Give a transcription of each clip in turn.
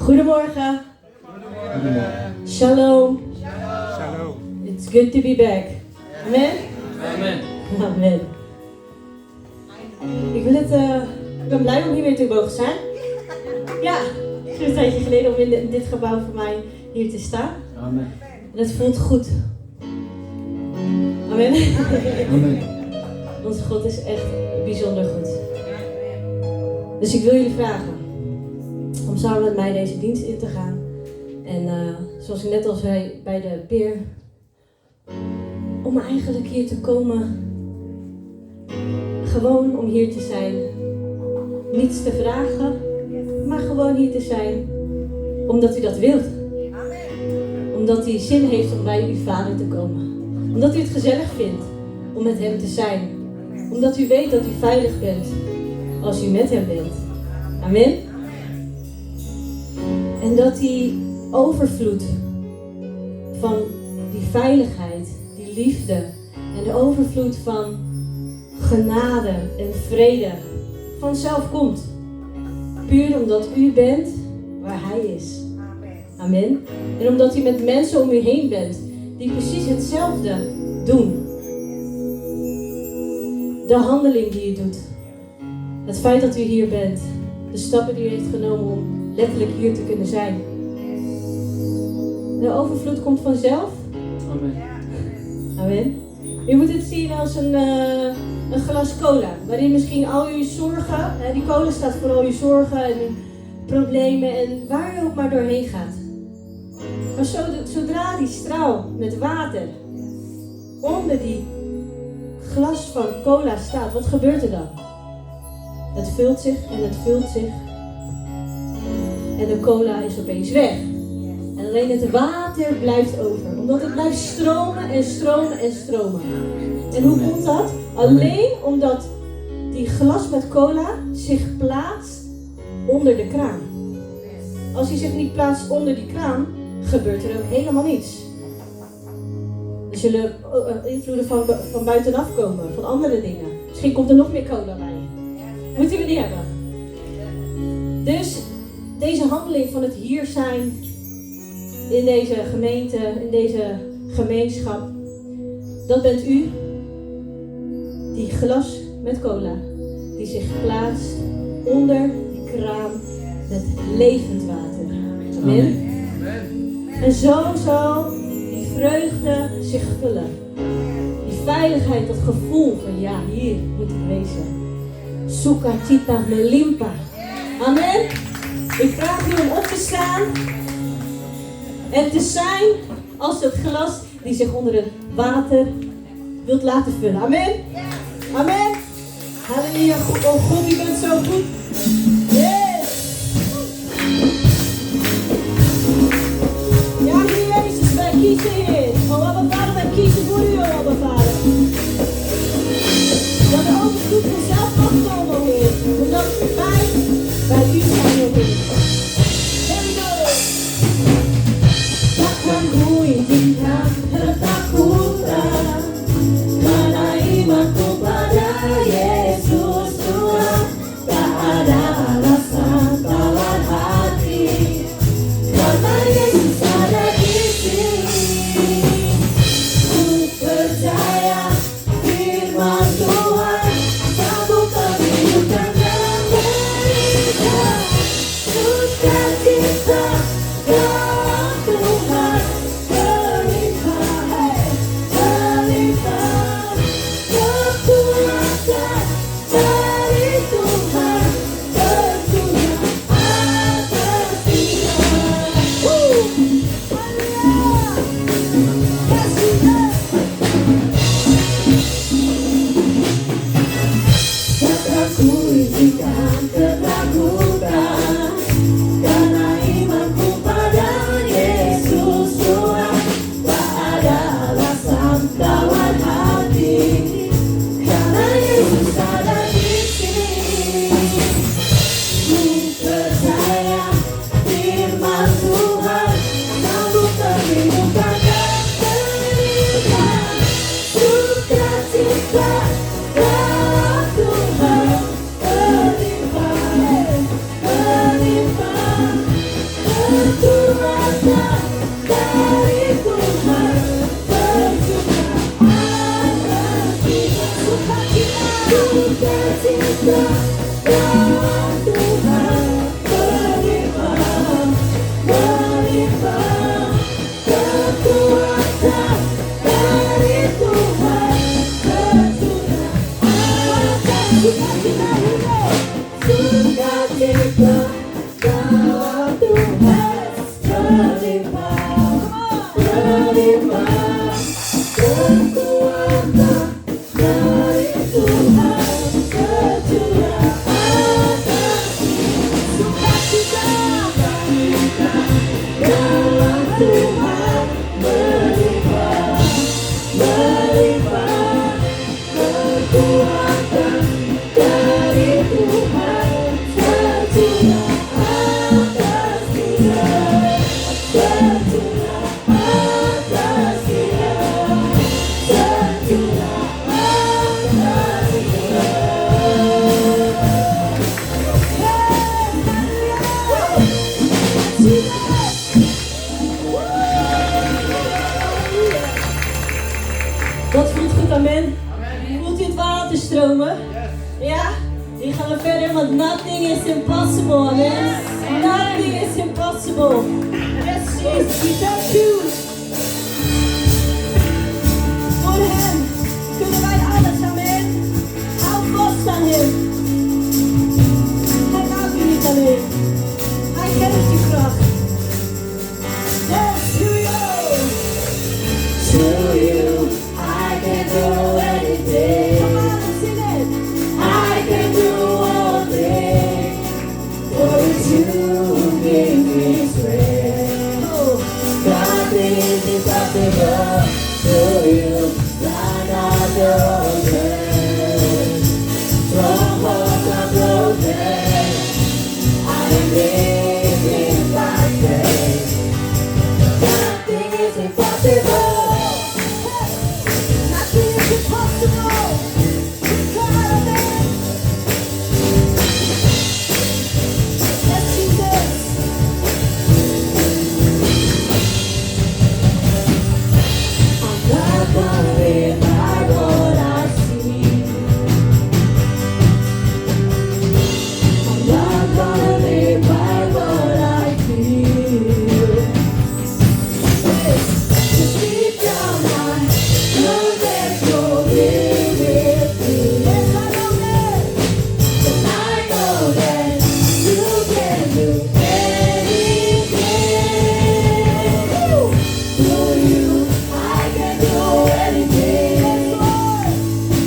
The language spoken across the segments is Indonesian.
Goedemorgen. Goedemorgen. Shalom. Shalom. It's good to be back. Amen? Amen. Amen. Ik ben blij om hier weer te mogen zijn. Ja, het is een tijdje geleden om in dit gebouw voor mij hier te staan. Amen. En het voelt goed. Amen. Amen. Onze God is echt bijzonder goed. Dus ik wil jullie vragen om samen met mij deze dienst in te gaan. En zoals ik net al zei bij de peer, om eigenlijk hier te komen, gewoon om hier te zijn. Niets te vragen, maar gewoon hier te zijn, omdat u dat wilt. Omdat hij zin heeft om bij uw vader te komen. Omdat u het gezellig vindt om met hem te zijn. Omdat u weet dat u veilig bent als u met hem bent. Amen. En dat die overvloed van die veiligheid, die liefde en de overvloed van genade en vrede vanzelf komt. Puur omdat u bent waar hij is. Amen. En omdat u met mensen om u heen bent die precies hetzelfde doen. De handeling die u doet. Het feit dat u hier bent. De stappen die u heeft genomen om letterlijk hier te kunnen zijn. De overvloed komt vanzelf. Amen. Amen. U moet het zien als een glas cola. Waarin misschien al uw zorgen, die cola staat voor al uw zorgen en uw problemen en waar u ook maar doorheen gaat. Maar zodra die straal met water onder die glas van cola staat, wat gebeurt er dan? Het vult zich en het vult zich. En de cola is opeens weg. En alleen het water blijft over. Omdat het blijft stromen en stromen en stromen. En hoe komt dat? Alleen omdat die glas met cola zich plaatst onder de kraan. Als hij zich niet plaatst onder die kraan, gebeurt er ook helemaal niets. Er zullen invloeden van buitenaf komen, van andere dingen. Misschien komt er nog meer cola bij. Moeten we niet hebben. Dus deze handeling van het hier zijn in deze gemeente, in deze gemeenschap, dat bent u. Die glas met cola die zich plaatst onder die kraan met levend water. Amen. En zo zal die vreugde zich vullen. Die veiligheid, dat gevoel van ja, hier moet ik wezen. Suka cita melimpa. Amen. Ik vraag u om op te staan en te zijn als het glas die zich onder het water wilt laten vullen. Amen. Amen. Halleluja. Oh God, u bent zo goed. Yes. Ja, Heer Jezus, wij kiezen, Heer. Oh, Abba Vader, wij kiezen voor u, oh, Abba Vader. Dat de overvloed vanzelf mag komen, oh Heer. Omdat wij bij u zijn, oh Heer. There we go. Takkan ku izinkan ketakutan, karena imanku pada Yesus Tuhan tak ada Dat voelt goed, amen. Voelt u het water stromen? Ja? Die gaan we verder, want nothing is impossible, amen. Nothing is impossible. Yes, Jesus, we thank you. Voor hem kunnen wij alles, amen. Hou vast aan hem. Hij laat u niet alleen. Hij geeft u kracht. Yes, here we go. To you, I can do anything. Come on, sing it. I can do all things. For you give me strength. Oh, nothing is impossible to you. Like I know. Strongholds are broken. I am living by faith. Nothing is impossible. Nothing is impossible. With God, amen. Yes, Jesus. I'm not gonna live by what I see. I'm not gonna live by what I feel. Just deep down I know that you're here with me. Yes, I know that. And I know that you can do anything. Through you, I can do anything. Yes, Lord.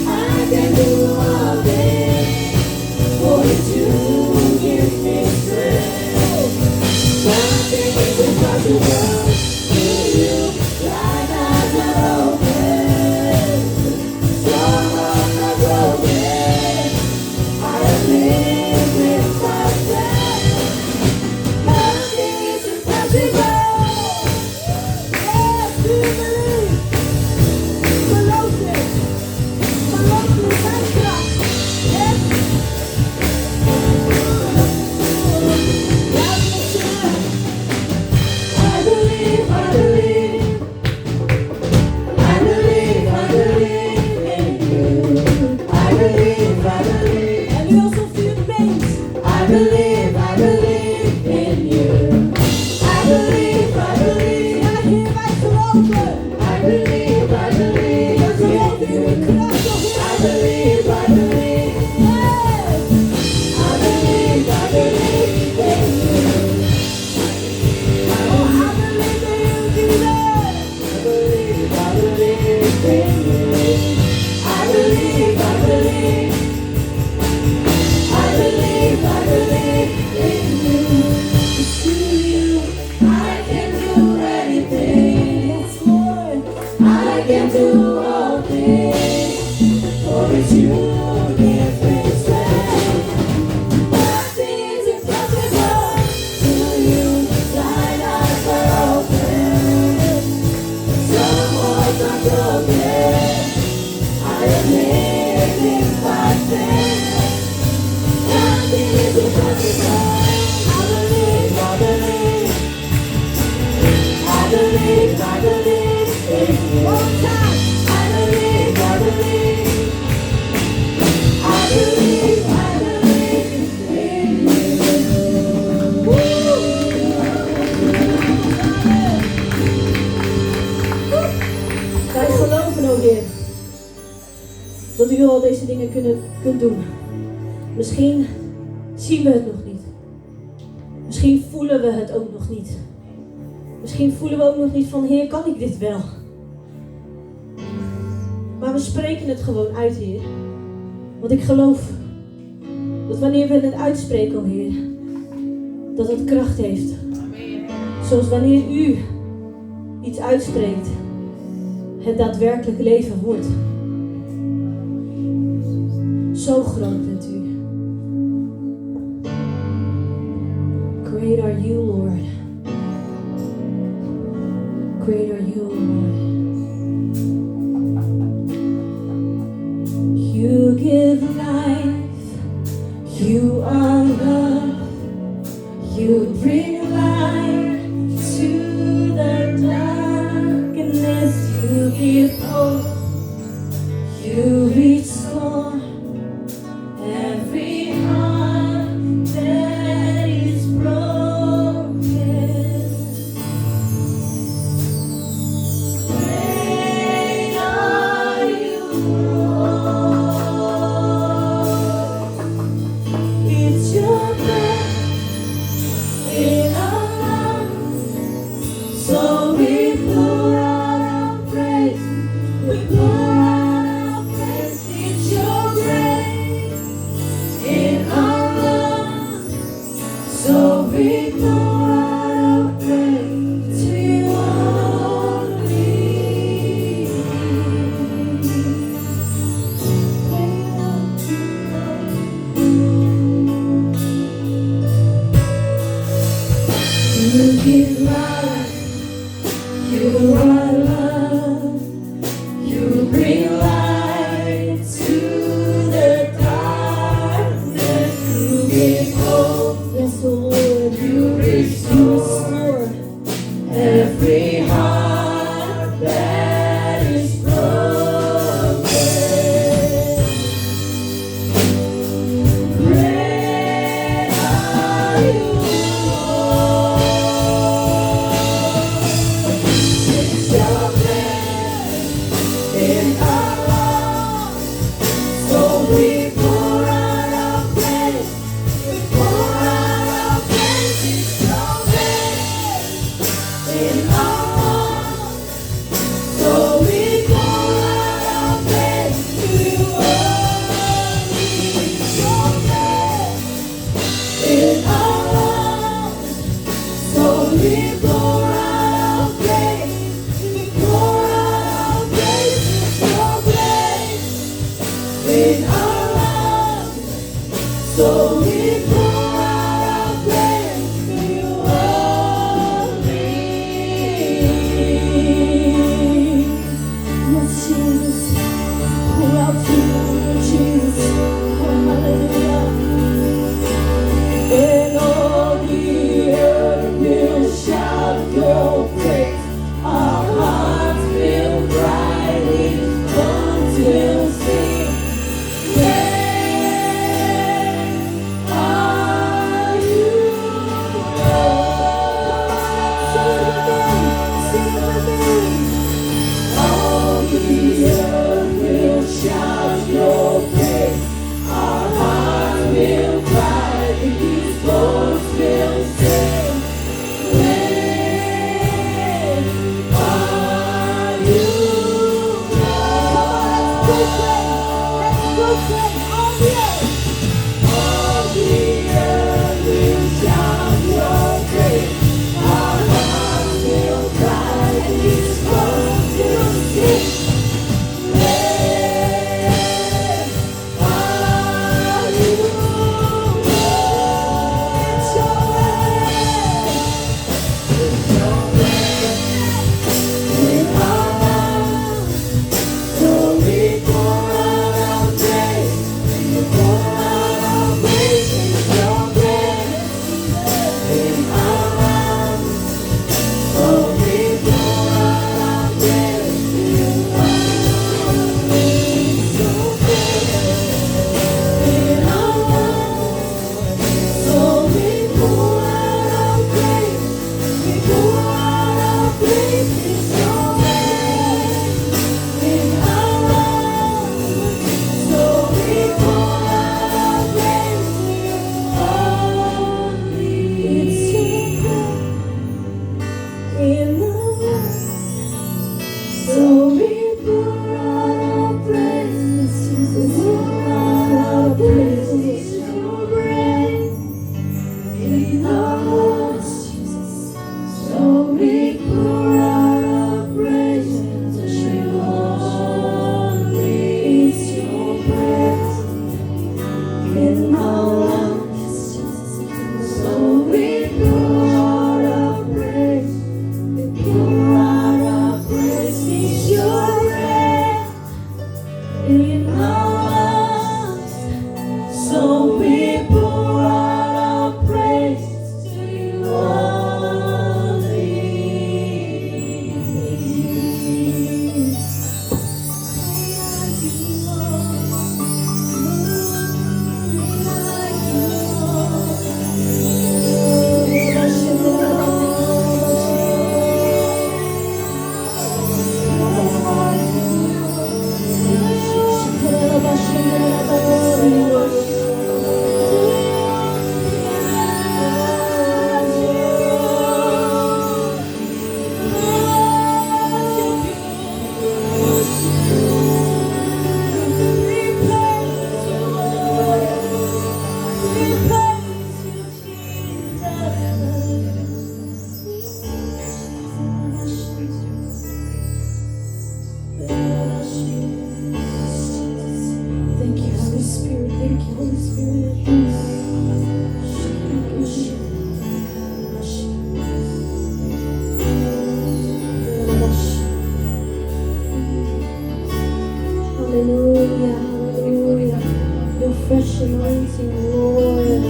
I can do all things. For you give me strength. Nothing is impossible to you. Like eyes are open. Strongholds are broken. I am living by faith. Nothing is impossible. Yes, do you believe? Geloof het. Geloof in zijn kracht. Yes. Laat me zingen. I believe, I believe. I believe, I believe in you. I believe, I believe. En nu alsof u het meent. I believe in you. I believe, I believe. Ja, Heer, wij geloven. I believe, we geloven in uw kracht, oh Heer. I believe, yes. I believe in you. Oh, I believe in you, Jesus. I believe in you. I believe in you. To you, I can do anything. Yes, Lord. I can do all things. For it's you give me strength. Nothing is impossible to you. Thine eyes are open. Strongholds are broken. I am living by faith. Nothing is impossible. I believe, I believe. I believe in you. One time. I believe in you. Wij geloven, o Heer, dat u al deze dingen kunt doen. Misschien zien we het nog niet. Misschien voelen we het ook nog niet. Misschien voelen we ook nog niet van, Heer, kan ik dit wel? Maar we spreken het gewoon uit, Heer. Want ik geloof dat wanneer we het uitspreken, o Heer, dat het kracht heeft. Zoals wanneer u iets uitspreekt, het daadwerkelijk leven wordt. Zo groot bent u. Great are you, Lord. Great are you, Lord. You give life. You are love. You bring light to the darkness. You give hope. You restore every heart that is broken. Great are you, Lord. It's your breath in our lungs, so we pour out our praise. We pour out our praise. It's your breath in our lungs, so we pour out our praise to you only. You give life, you are love, you bring light to the darkness. You give hope, yes, Lord. You restore every heart that is broken. Great are you, Lord. It's your breath in our lungs, so we pour out our praise. We pour out our praise. It's your breath in our lungs, so we pour out our praise to you only. It's your breath in our lungs, so we pour out our praise. We pour out our praise. It's your breath in our lungs, so we pour out our praise to you only. Yes, Jesus, pour out to you, Jesus. Oh, hallelujah. And all the earth will shout. Thank you, Holy Spirit. Thank you, Holy Spirit. Hallelujah, hallelujah. Your fresh anointing, Lord.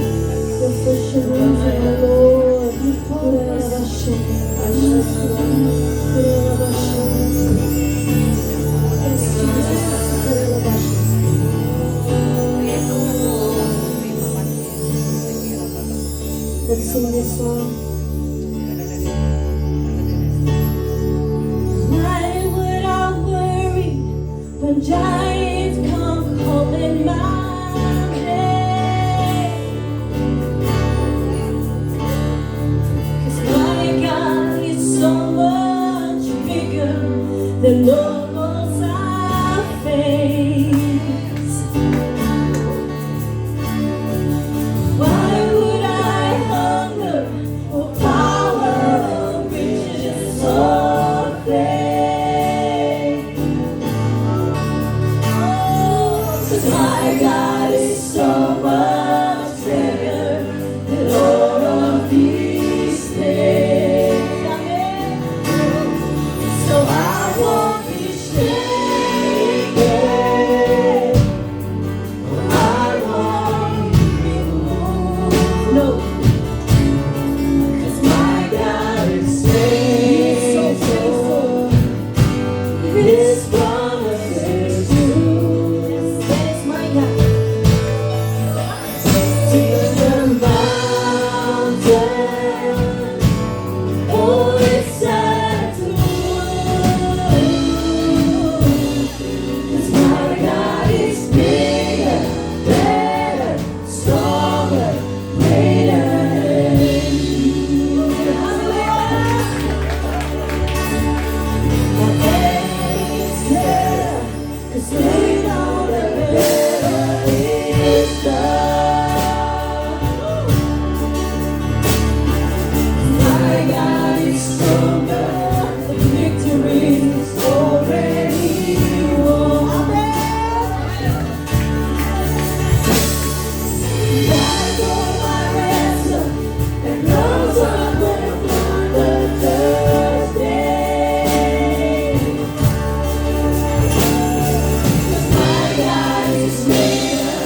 Your fresh anointing, Lord. Yes, Jesus. Let's sing this song. Why would I worry when giants come calling my name? 'Cause my God is so much bigger than all I face. Why would I hunger for power, riches, or fame? Oh, 'cause my God is so much bigger than all of these things. Amen. So I won't be shaken. I won't be moved. No. 'Cause my God is faithful. His promises true. Yes, my God. To the mountain, oh, it's sad to move. 'Cause my God is bigger, better, stronger, greater than you. Cause they know that better is done. My God is stronger, the victory is already won. That's all my ransom, and knows I'm gonna win the Thursday. My God is bigger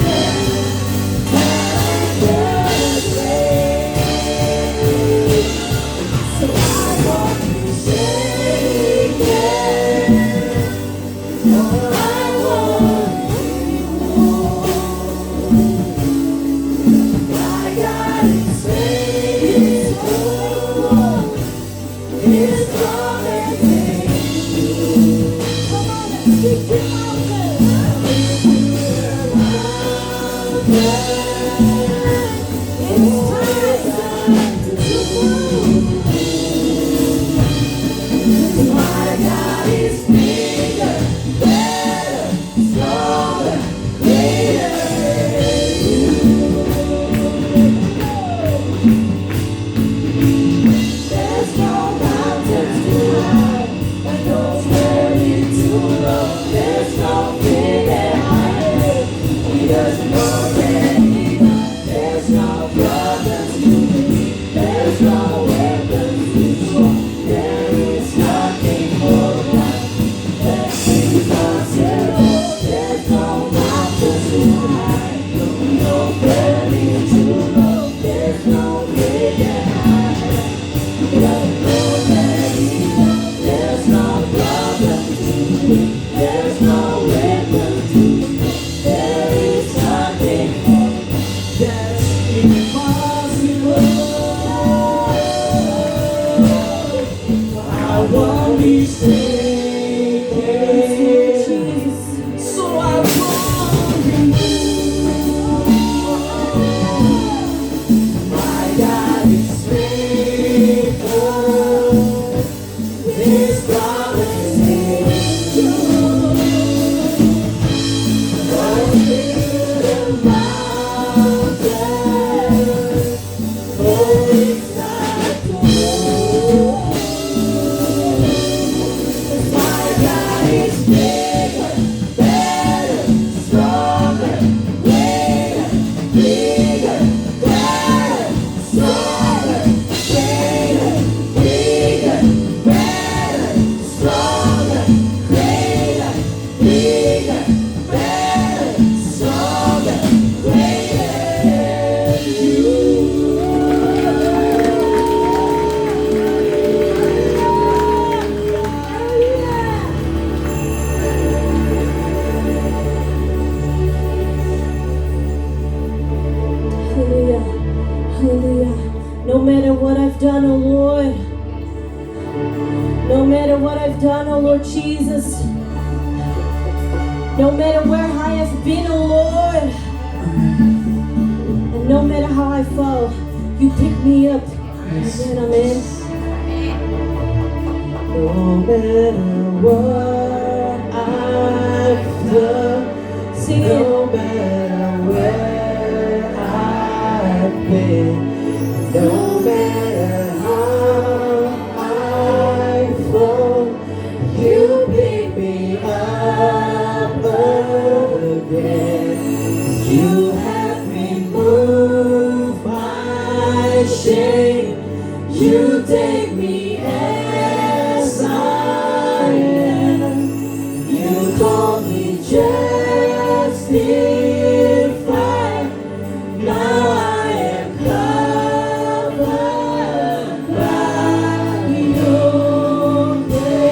than so I won't be shaken. No, I won't be moved. My God is faithful. His promises true. Come on, let's speak to my God is bigger, better, stronger, greater than you. There's no mountains too high, and no valley too low. There's no fear that I have. He doesn't already know. There's no problems too big. There's no weapons too strong. There is nothing more God that's impossible. There's no mountains too high, no valley too low. There's no fear that I have. He doesn't already know. There's no problems too big. There's no weapons too strong. There is nothing more that's impossible. I won't be shaken, so I won't be moved. My God is faithful. His promises true. Go to the mountain, oh, No matter what I've done, oh Lord. No matter what I've done, oh Lord Jesus. No matter where I have been, oh Lord. And no matter how I fall, you pick me up. Amen, amen. No matter what I've done, sing it. No matter where I've been, no matter how I fall, you pick me up again. You have removed my shame. You take me as I am. You call me justified. Now I am covered by your grace.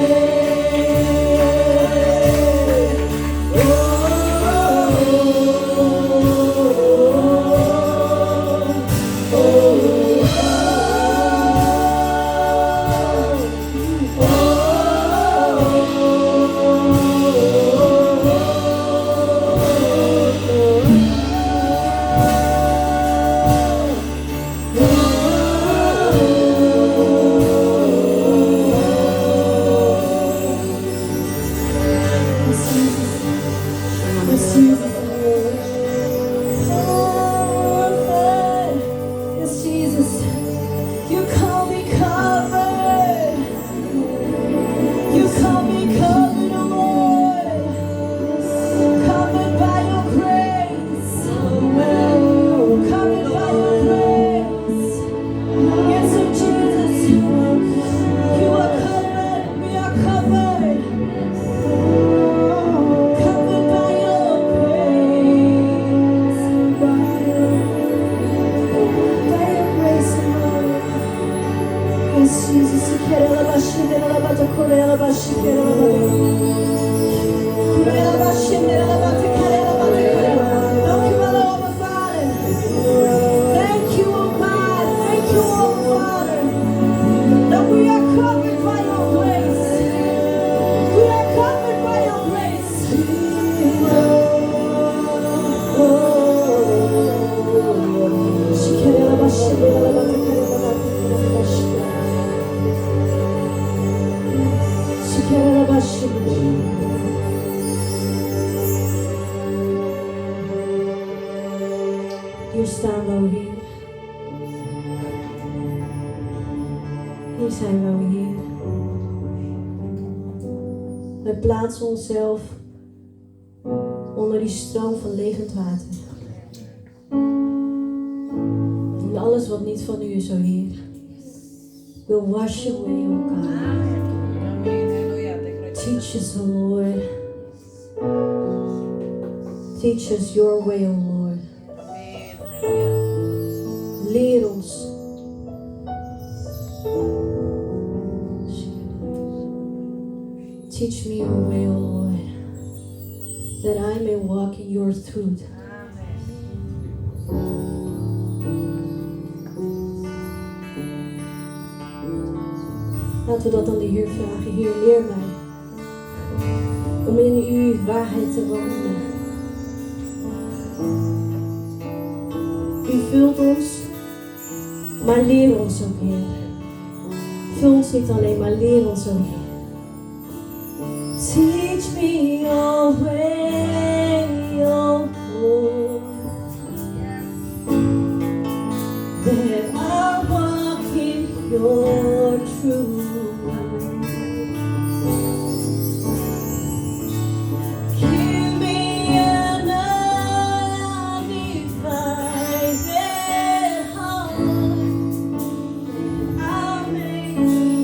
Yes, Jesus. You call me covered. You call me covered, oh Lord. Covered by your grace. Covered by your grace. Yes, oh Jesus. You are covered. We are covered. Covered by your grace. By your grace, Lord. Yes, Jesus. Thank you, oh God. Thank you, oh Father. That we are covered by your grace. We are covered by your grace. Hier staan we, o Heer. Hier zijn we, o Heer. Wij plaatsen onszelf onder die stroom van levend water. En alles wat niet van u is, o Heer, will wash away, O God. Teach us, O Lord. Teach us your way, O Lord. Leer ons. Teach me your way, O Lord, that I may walk in your truth. Laten we dat aan de Heer vragen. Heer, leer mij om in uw waarheid te wandelen. U vult ons, maar leer ons ook, Heer. Vul ons niet alleen, maar leer ons ook, Heer. Teach me your way, oh Lord, that I walk in your truth. Give me an undivided heart. I'll make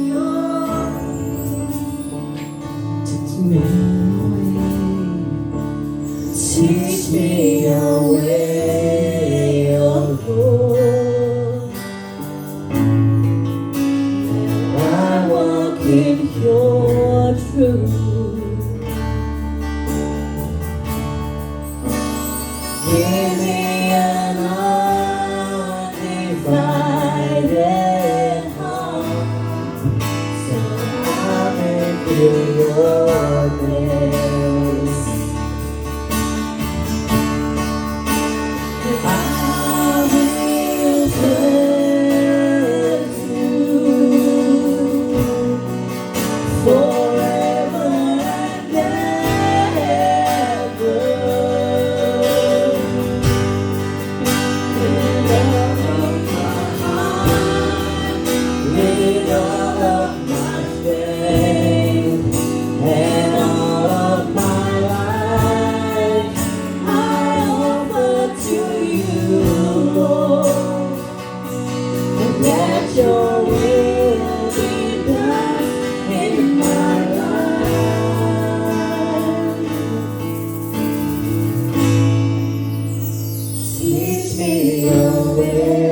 yours. Teach me your way, oh Lord. I Let your will be done in my life. Teach me your way.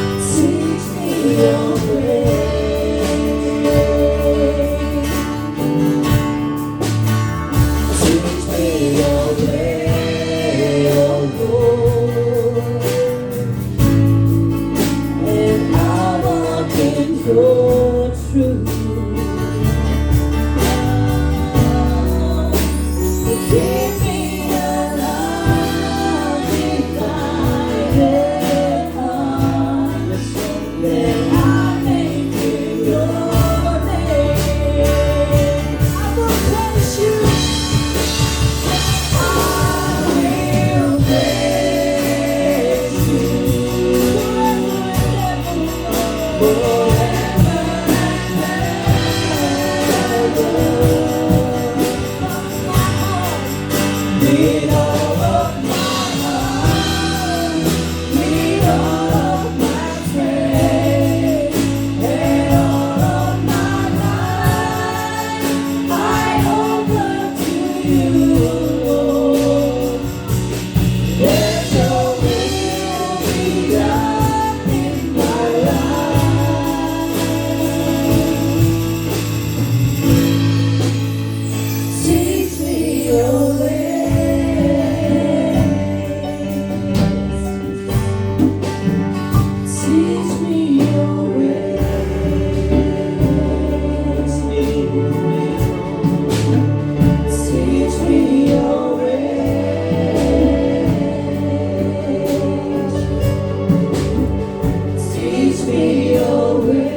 Teach me your way. Teach me your way, oh Lord, and I walk in your truth. Keep me alive, divided heart, that I may fear your name. I will praise you. I will praise you forever and ever. With all of my heart, with all of my strength, and all of my life, I open to you, Lord. Let your will be done in my life. Teach me your way. Teach me your way. Teach me your way. Teach me your way.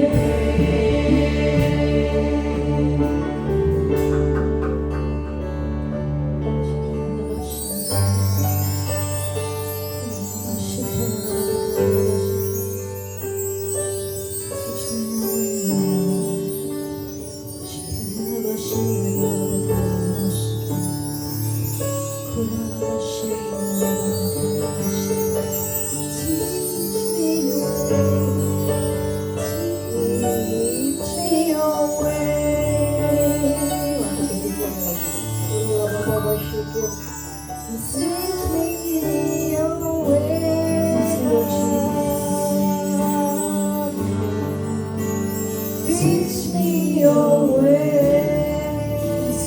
Teach me your way.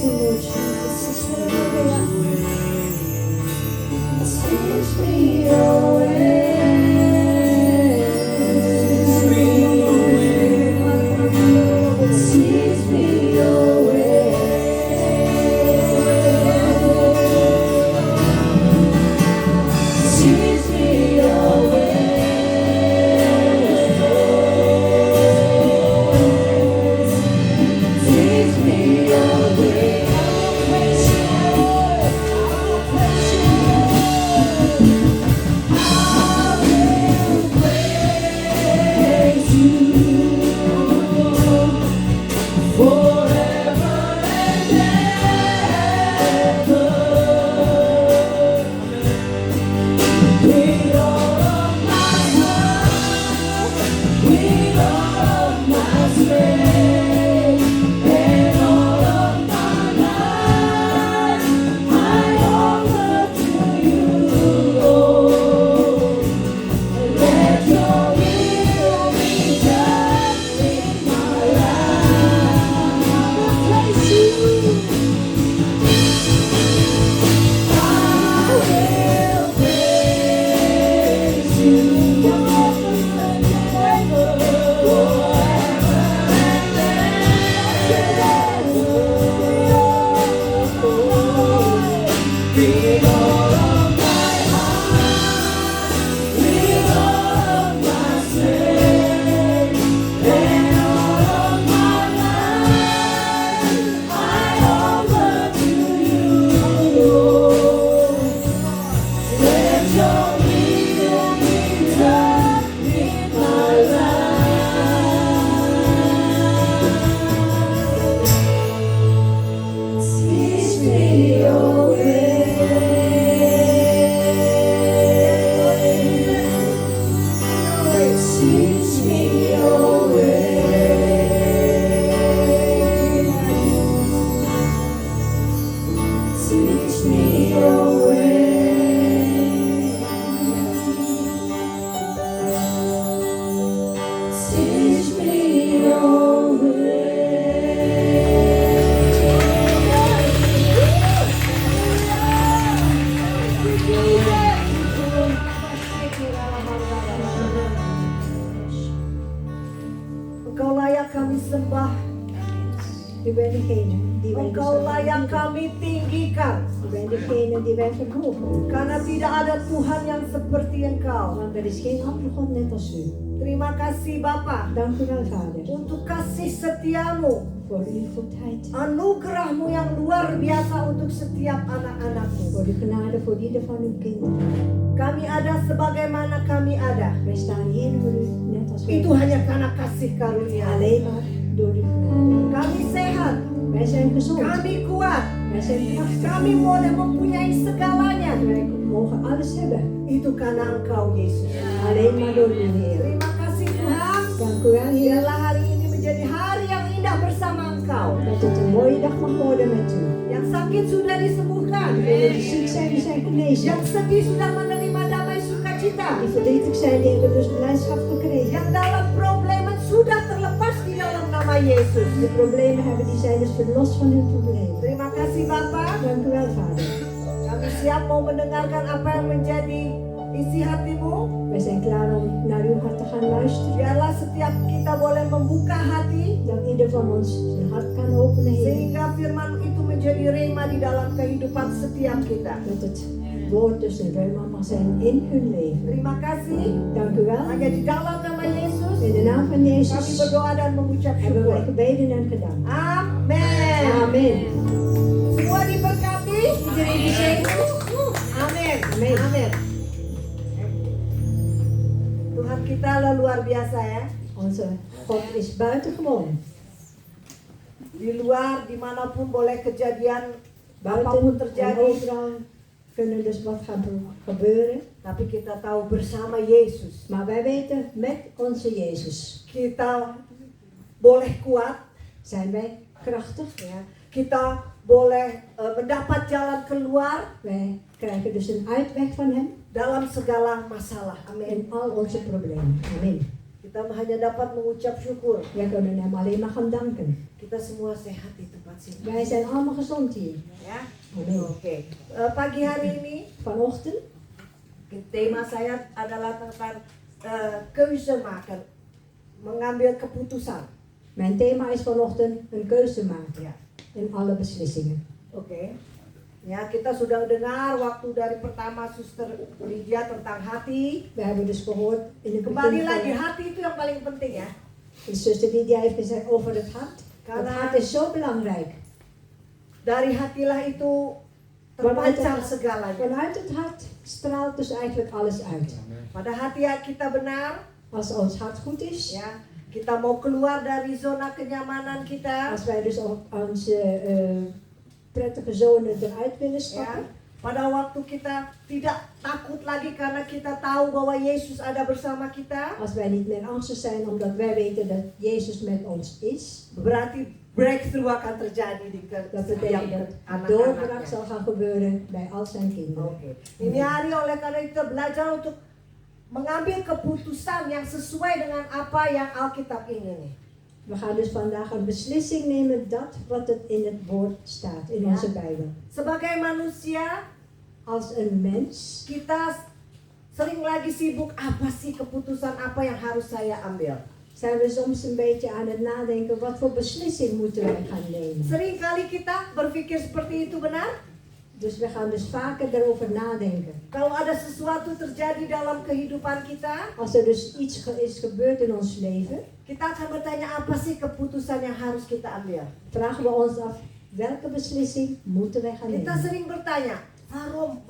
Lord Jesus, teach me your way. Teach me your way. Teach me your ways. Teach me your way. I will praise you, Lord. I will praise you, Lord. sembah. U bent degene die wij dus Engkaulah yang aanbidden. kami tinggikan. U bent degene die wij verhogen. Karena tidak ada Tuhan yang seperti Engkau. Want er is geen andere God net als u. Terima kasih Bapa Dank u wel, Vader, untuk kasih setiamu, voor uw goedheid. anugerahmu yang luar biasa untuk setiap anak-anakmu. Voor de genade voor ieder van uw kinderen. Kami ada sebagaimana kami ada. Wij staan hier voor u net als wij. Itu hanya karena kasih karunia. Alleen maar door uw genade. Kami sehat, Wij zijn gezond. kami kuat, Wij zijn krachtig. kami boleh mempunyai segalanya. Wij mogen alles hebben. Itu karena Engkau Yesus. Alleen maar door u, Heer. Terima kasih Tuhan. Dank u wel, Heer, Biarlah hari ini menjadi hari yang indah bersama Engkau. dat het een mooie dag mag worden met u. Yang sakit sudah disembuhkan. Degenen die ziek zijn, die zijn genezen. Yang sedih sudah menerima damai sukacita. Die verdrietig zijn, die hebben dus blijdschap gekregen. Yang dalam problemen sudah terlepas di dalam nama Yesus. De problemen hebben, die zijn dus verlost van hun problemen. Terima kasih Bapak. Dank u wel, Vader. Kami siap mau mendengarkan apa yang menjadi isi hatimu. Wij zijn klaar om naar uw hart te gaan luisteren. Biarlah setiap kita boleh membuka hati. Dat ieder van ons zijn hart kan openen, Heer. Sehingga firman itu menjadi rema di dalam kehidupan setiap kita. Dat het woord dus een rema mag zijn in hun leven. Terima kasih. Dank u wel. Hanya di dalam nama Yesus In de naam van kami Jezus berdoa dan mengucap hebben wij syukur. gebeden en gedaan. Amin. Amen. Semua diberkati. Iedereen gezegend. Amin. Amin. Amin. Tuhan kita luar biasa ya. Onze God is buitengewoon. Di luar dimanapun boleh kejadian Buiten apapun en terjadi. overal kunnen dus wat gaan gebeuren. Tapi kita tahu bersama Yesus Maar wij weten, met onze Jezus kita boleh kuat, zijn wij krachtig. ya. Kita boleh mendapat jalan keluar Wij krijgen dus een uitweg van Hem dalam segala masalah. in Amin. al onze problemen. Amen. Kita hanya dapat mengucap syukur. Wij kunnen Hem alleen maar gaan danken. Kita semua sehat di tempat sini. Wij zijn allemaal gezond hier. Ya. Amin. Oke. Pagi hari ini Vanochtend, tema saya adalah tentang keuze maken, mengambil keputusan. mijn thema is vanochtend een keuze maken Ya. in alle beslissingen. Oke. Ya, kita sudah dengar waktu dari pertama Suster Lydia tentang hati. We hebben dus gehoord in het Kembali begin lagi, van hati itu yang paling penting ya. de zuster Lydia heeft gezegd over het hart. Het hart is zo belangrijk. Dari hatilah itu terpancar segalanya. Vanuit het hart straalt dus eigenlijk alles uit. Pada hati kita benar, Als ons hart goed is, ya, kita mau keluar dari zona kenyamanan kita, als wij dus ook onze prettige zone eruit willen ya. stappen. Pada waktu kita tidak takut lagi karena kita tahu bahwa Yesus ada bersama kita, Als wij niet meer angstig zijn omdat wij weten dat Jezus met ons is. berarti breakthrough akan terjadi di Dat setiap betekent dat doorbraak anak-anaknya. zal gaan gebeuren bij al zijn kinderen. Oke. Ini hari oleh karena itu kita belajar untuk mengambil keputusan yang sesuai dengan apa yang Alkitab ingini. We gaan dus vandaag een beslissing nemen dat wat het in het woord staat, in Ja. onze Bijbel. Sebagai manusia, Als een mens kita sering lagi sibuk apa sih keputusan apa yang harus saya ambil. zijn we soms een beetje aan het nadenken, wat voor beslissing moeten wij gaan nemen. Sering kali kita berpikir seperti itu, benar? Dus we gaan dus vaker erover nadenken. Kalau ada sesuatu terjadi dalam kehidupan kita, Als er dus iets is gebeurd in ons leven, kita akan bertanya apa sih keputusan yang harus kita ambil. vragen we ons af, welke beslissing moeten wij gaan Kita nemen? sering bertanya,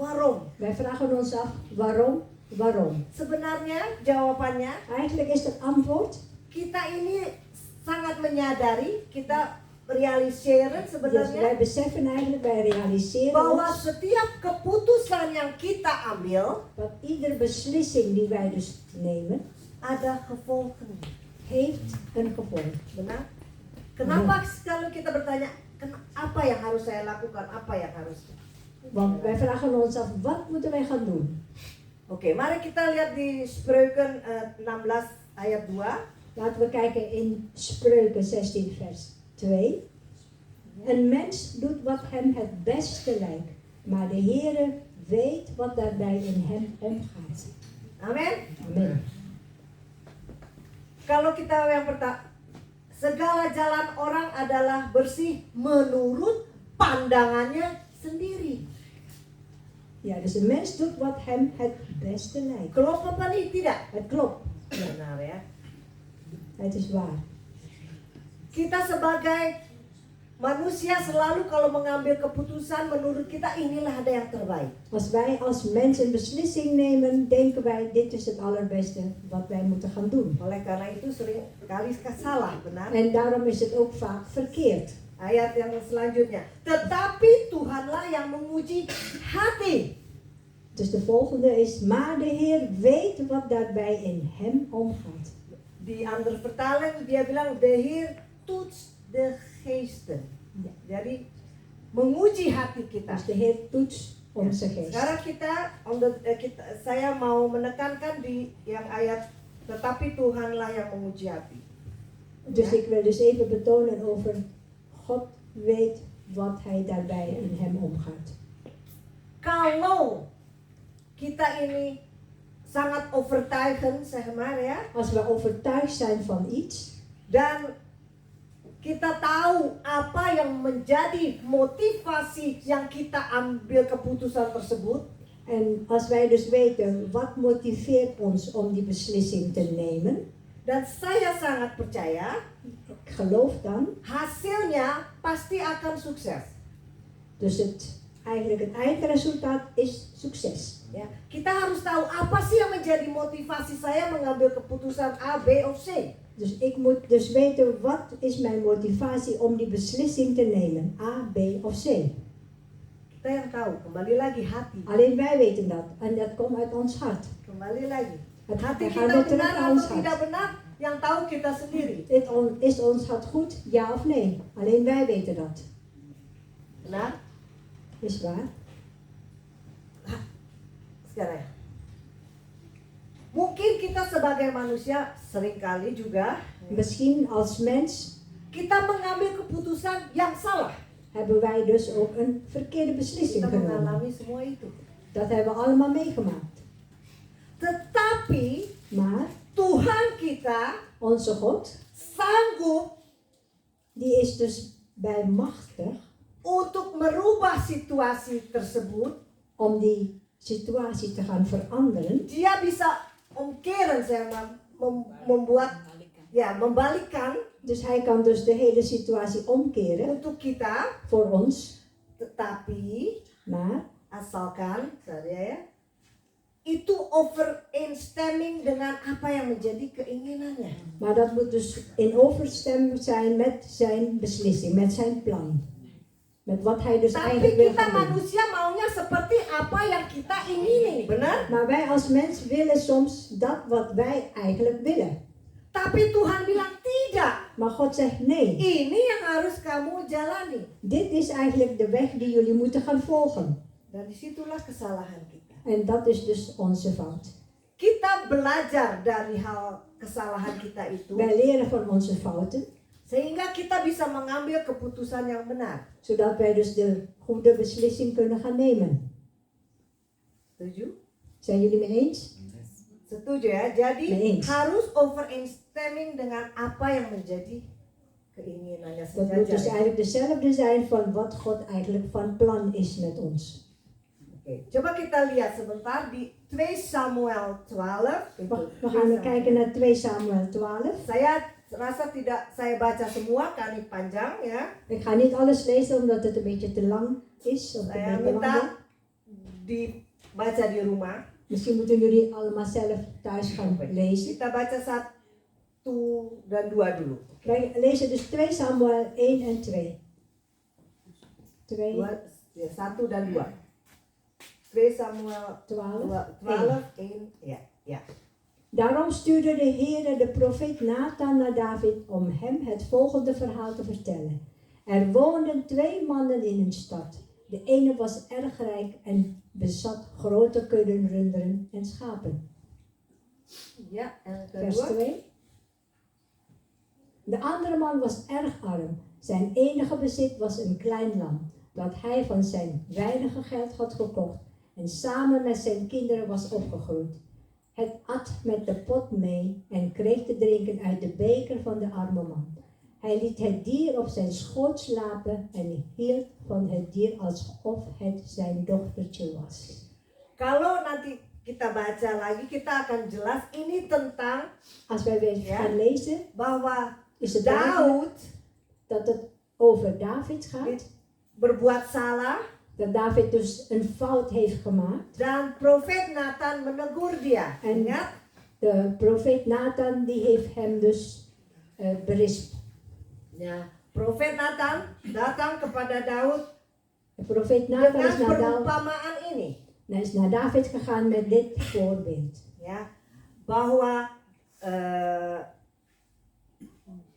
waarom? Wij vragen ons af, waarom? Sebenarnya jawabannya, Eigenlijk is het antwoord, kita ini sangat menyadari, kita realiseren dus sebenarnya wij beseffen eigenlijk, wij realiseren bahwa ons setiap keputusan yang kita ambil dat iedere beslissing die wij dus nemen, ada gevolgen. heeft een gevolg. Benar? Kenapa kalau kita bertanya, apa yang harus saya lakukan, apa yang harus? Want wij vragen ons af, wat moeten wij gaan doen? Oke, mari kita lihat di Spreuken 16 ayat 2. Laten we kijken in Spreuken 16 vers 2. Een mens doet wat hem het beste lijkt, maar de Heere weet wat daarbij in hem omgaat. Amin. Amin. Kalau kita yang pertama, Segala jalan orang adalah bersih menurut pandangannya sendiri. Ja, dus de mens doet wat hem het beste lijkt. Klopt apa nih? Tidak. Het klopt. Benar ya. Het is waar. Kita sebagai manusia selalu kalau mengambil keputusan menurut kita inilah ada yang terbaik. Als wij als mens een beslissing nemen, denken wij dit is het allerbeste wat wij moeten gaan doen. Oleh karena itu sering kali salah, benar? En daarom is het ook vaak verkeerd. Ayat yang selanjutnya. Tetapi Tuhanlah yang menguji hati. Dus de volgende is, maar de Heer weet wat daarbij in hem omgaat. Di andere vertaling dia bilang the Heer toets de geesten. Ja. Jadi menguji hati kita. Dus de Heer toetst onze geest. Sekarang saya mau menekankan di yang ayat tetapi Tuhanlah yang menguji hati. Dus Ya. ik wil dus even betonen over God weet wat hij daarbij in hem omgaat. Kalau kita ini sangat overtuigend, zeg maar ya, Als we overtuigd zijn van iets dan kita tahu apa yang menjadi motivasi yang kita ambil keputusan tersebut, en als wij dus weten wat motiveert ons om die beslissing te nemen, dan saya sangat percaya ik geloof dan, hasilnya pasti akan sukses. dus eigenlijk het eindresultaat is succes. Ya, kita harus tahu apa sih yang menjadi motivasi saya mengambil keputusan A, B, of C. Dus ik moet dus weten wat is mijn motivatie om die beslissing te nemen, A, B of C. Kita yang tahu, kembali lagi hati. Alleen wij weten dat en dat komt uit ons hart. Kembali lagi. Het Hati we gaan kita weer terug benar naar atau ons hart. tidak benar, yang tahu kita sendiri. Is ons hart goed, ja of nee? Alleen wij weten dat. Benar? Is waar? Sekarang ya. Mungkin kita sebagai manusia seringkali juga Misschien als mens kita mengambil keputusan yang salah. hebben wij dus ook een verkeerde beslissing Kita genomen. mengalami semua itu. Dat hebben we allemaal meegemaakt. Tetapi Maar Tuhan kita onze God, sanggup die is dus bij machtig untuk merubah situasi tersebut. om die situatie te gaan veranderen. Dia bisa omkeren, zeg maar, membalikkan Dus hij kan dus de hele situatie omkeren untuk kita. voor ons. Tetapi Maar asalkan ya, itu overeenstemming dengan apa yang menjadi keinginannya. Maar dat moet dus in overeenstemming zijn met zijn beslissing, met zijn plan. Met wat hij dus Tapi eigenlijk wil kita gaan doen. manusia maunya seperti apa yang kita ingini, benar? Maar wij als mens willen soms dat wat wij eigenlijk willen. Tapi Tuhan bilang tidak. Maar God zegt nee, Ini yang harus kamu jalani. dit is eigenlijk de weg die jullie moeten gaan volgen. Dan disitulah kesalahan kita. En dat is dus onze fout. Kita belajar dari hal kesalahan kita itu, Wij leren van onze fouten, sehingga kita bisa mengambil keputusan yang benar. zodat wij dus de goede beslissing kunnen gaan nemen. Setuju? Zijn jullie mee eens? Setuju ya. Jadi Eens. harus overeenstemming dengan apa yang menjadi keinginannya Dat moet dus sejajar. eigenlijk dezelfde zijn van wat God eigenlijk van plan is met ons. Oke, coba kita lihat sebentar di 2 Samuel 12. We gaan kijken naar 2 Samuel 12. Saya rasa tidak saya baca semua karena ini panjang ya. Ik ga niet alles lezen omdat het een beetje te lang is. Of Saya een beetje lang wordt. minta dibaca di rumah. Misschien moeten jullie allemaal zelf thuis gaan lezen. Kita baca 1 dan 2 dulu. Wij lezen dus 2 Samuel 1 en 2. 2, 1 dan 2. 2 Samuel 12. 12, 1, ja. Daarom stuurde de Heere de profeet Nathan naar David om hem het volgende verhaal te vertellen. Er woonden 2 mannen in een stad. De ene was erg rijk en bezat grote kudden runderen en schapen. Ja, en Vers kedua. 2. De andere man was erg arm. Zijn enige bezit was een klein lam, dat hij van zijn weinige geld had gekocht en samen met zijn kinderen was opgegroeid. Het at met de pot mee en kreeg te drinken uit de beker van de arme man. Hij liet het dier op zijn schoot slapen en hield van het dier alsof het zijn dochtertje was. Kalau nanti kita baca lagi, kita akan jelas ini tentang Als wij weer Ja. gaan lezen, bahwa is het duidelijk Daud dat het over David gaat. berbuat salah Dat David dus een fout heeft gemaakt. dan profet Nathan menegur dia. En Ingat? de profeet Nathan die heeft hem dus berispt. Ya, profet Nathan datang kepada Daud De profeet Nathan is dengan naar, perumpamaan ini, hij is naar David gegaan met dit voorbeeld. ya, bahwa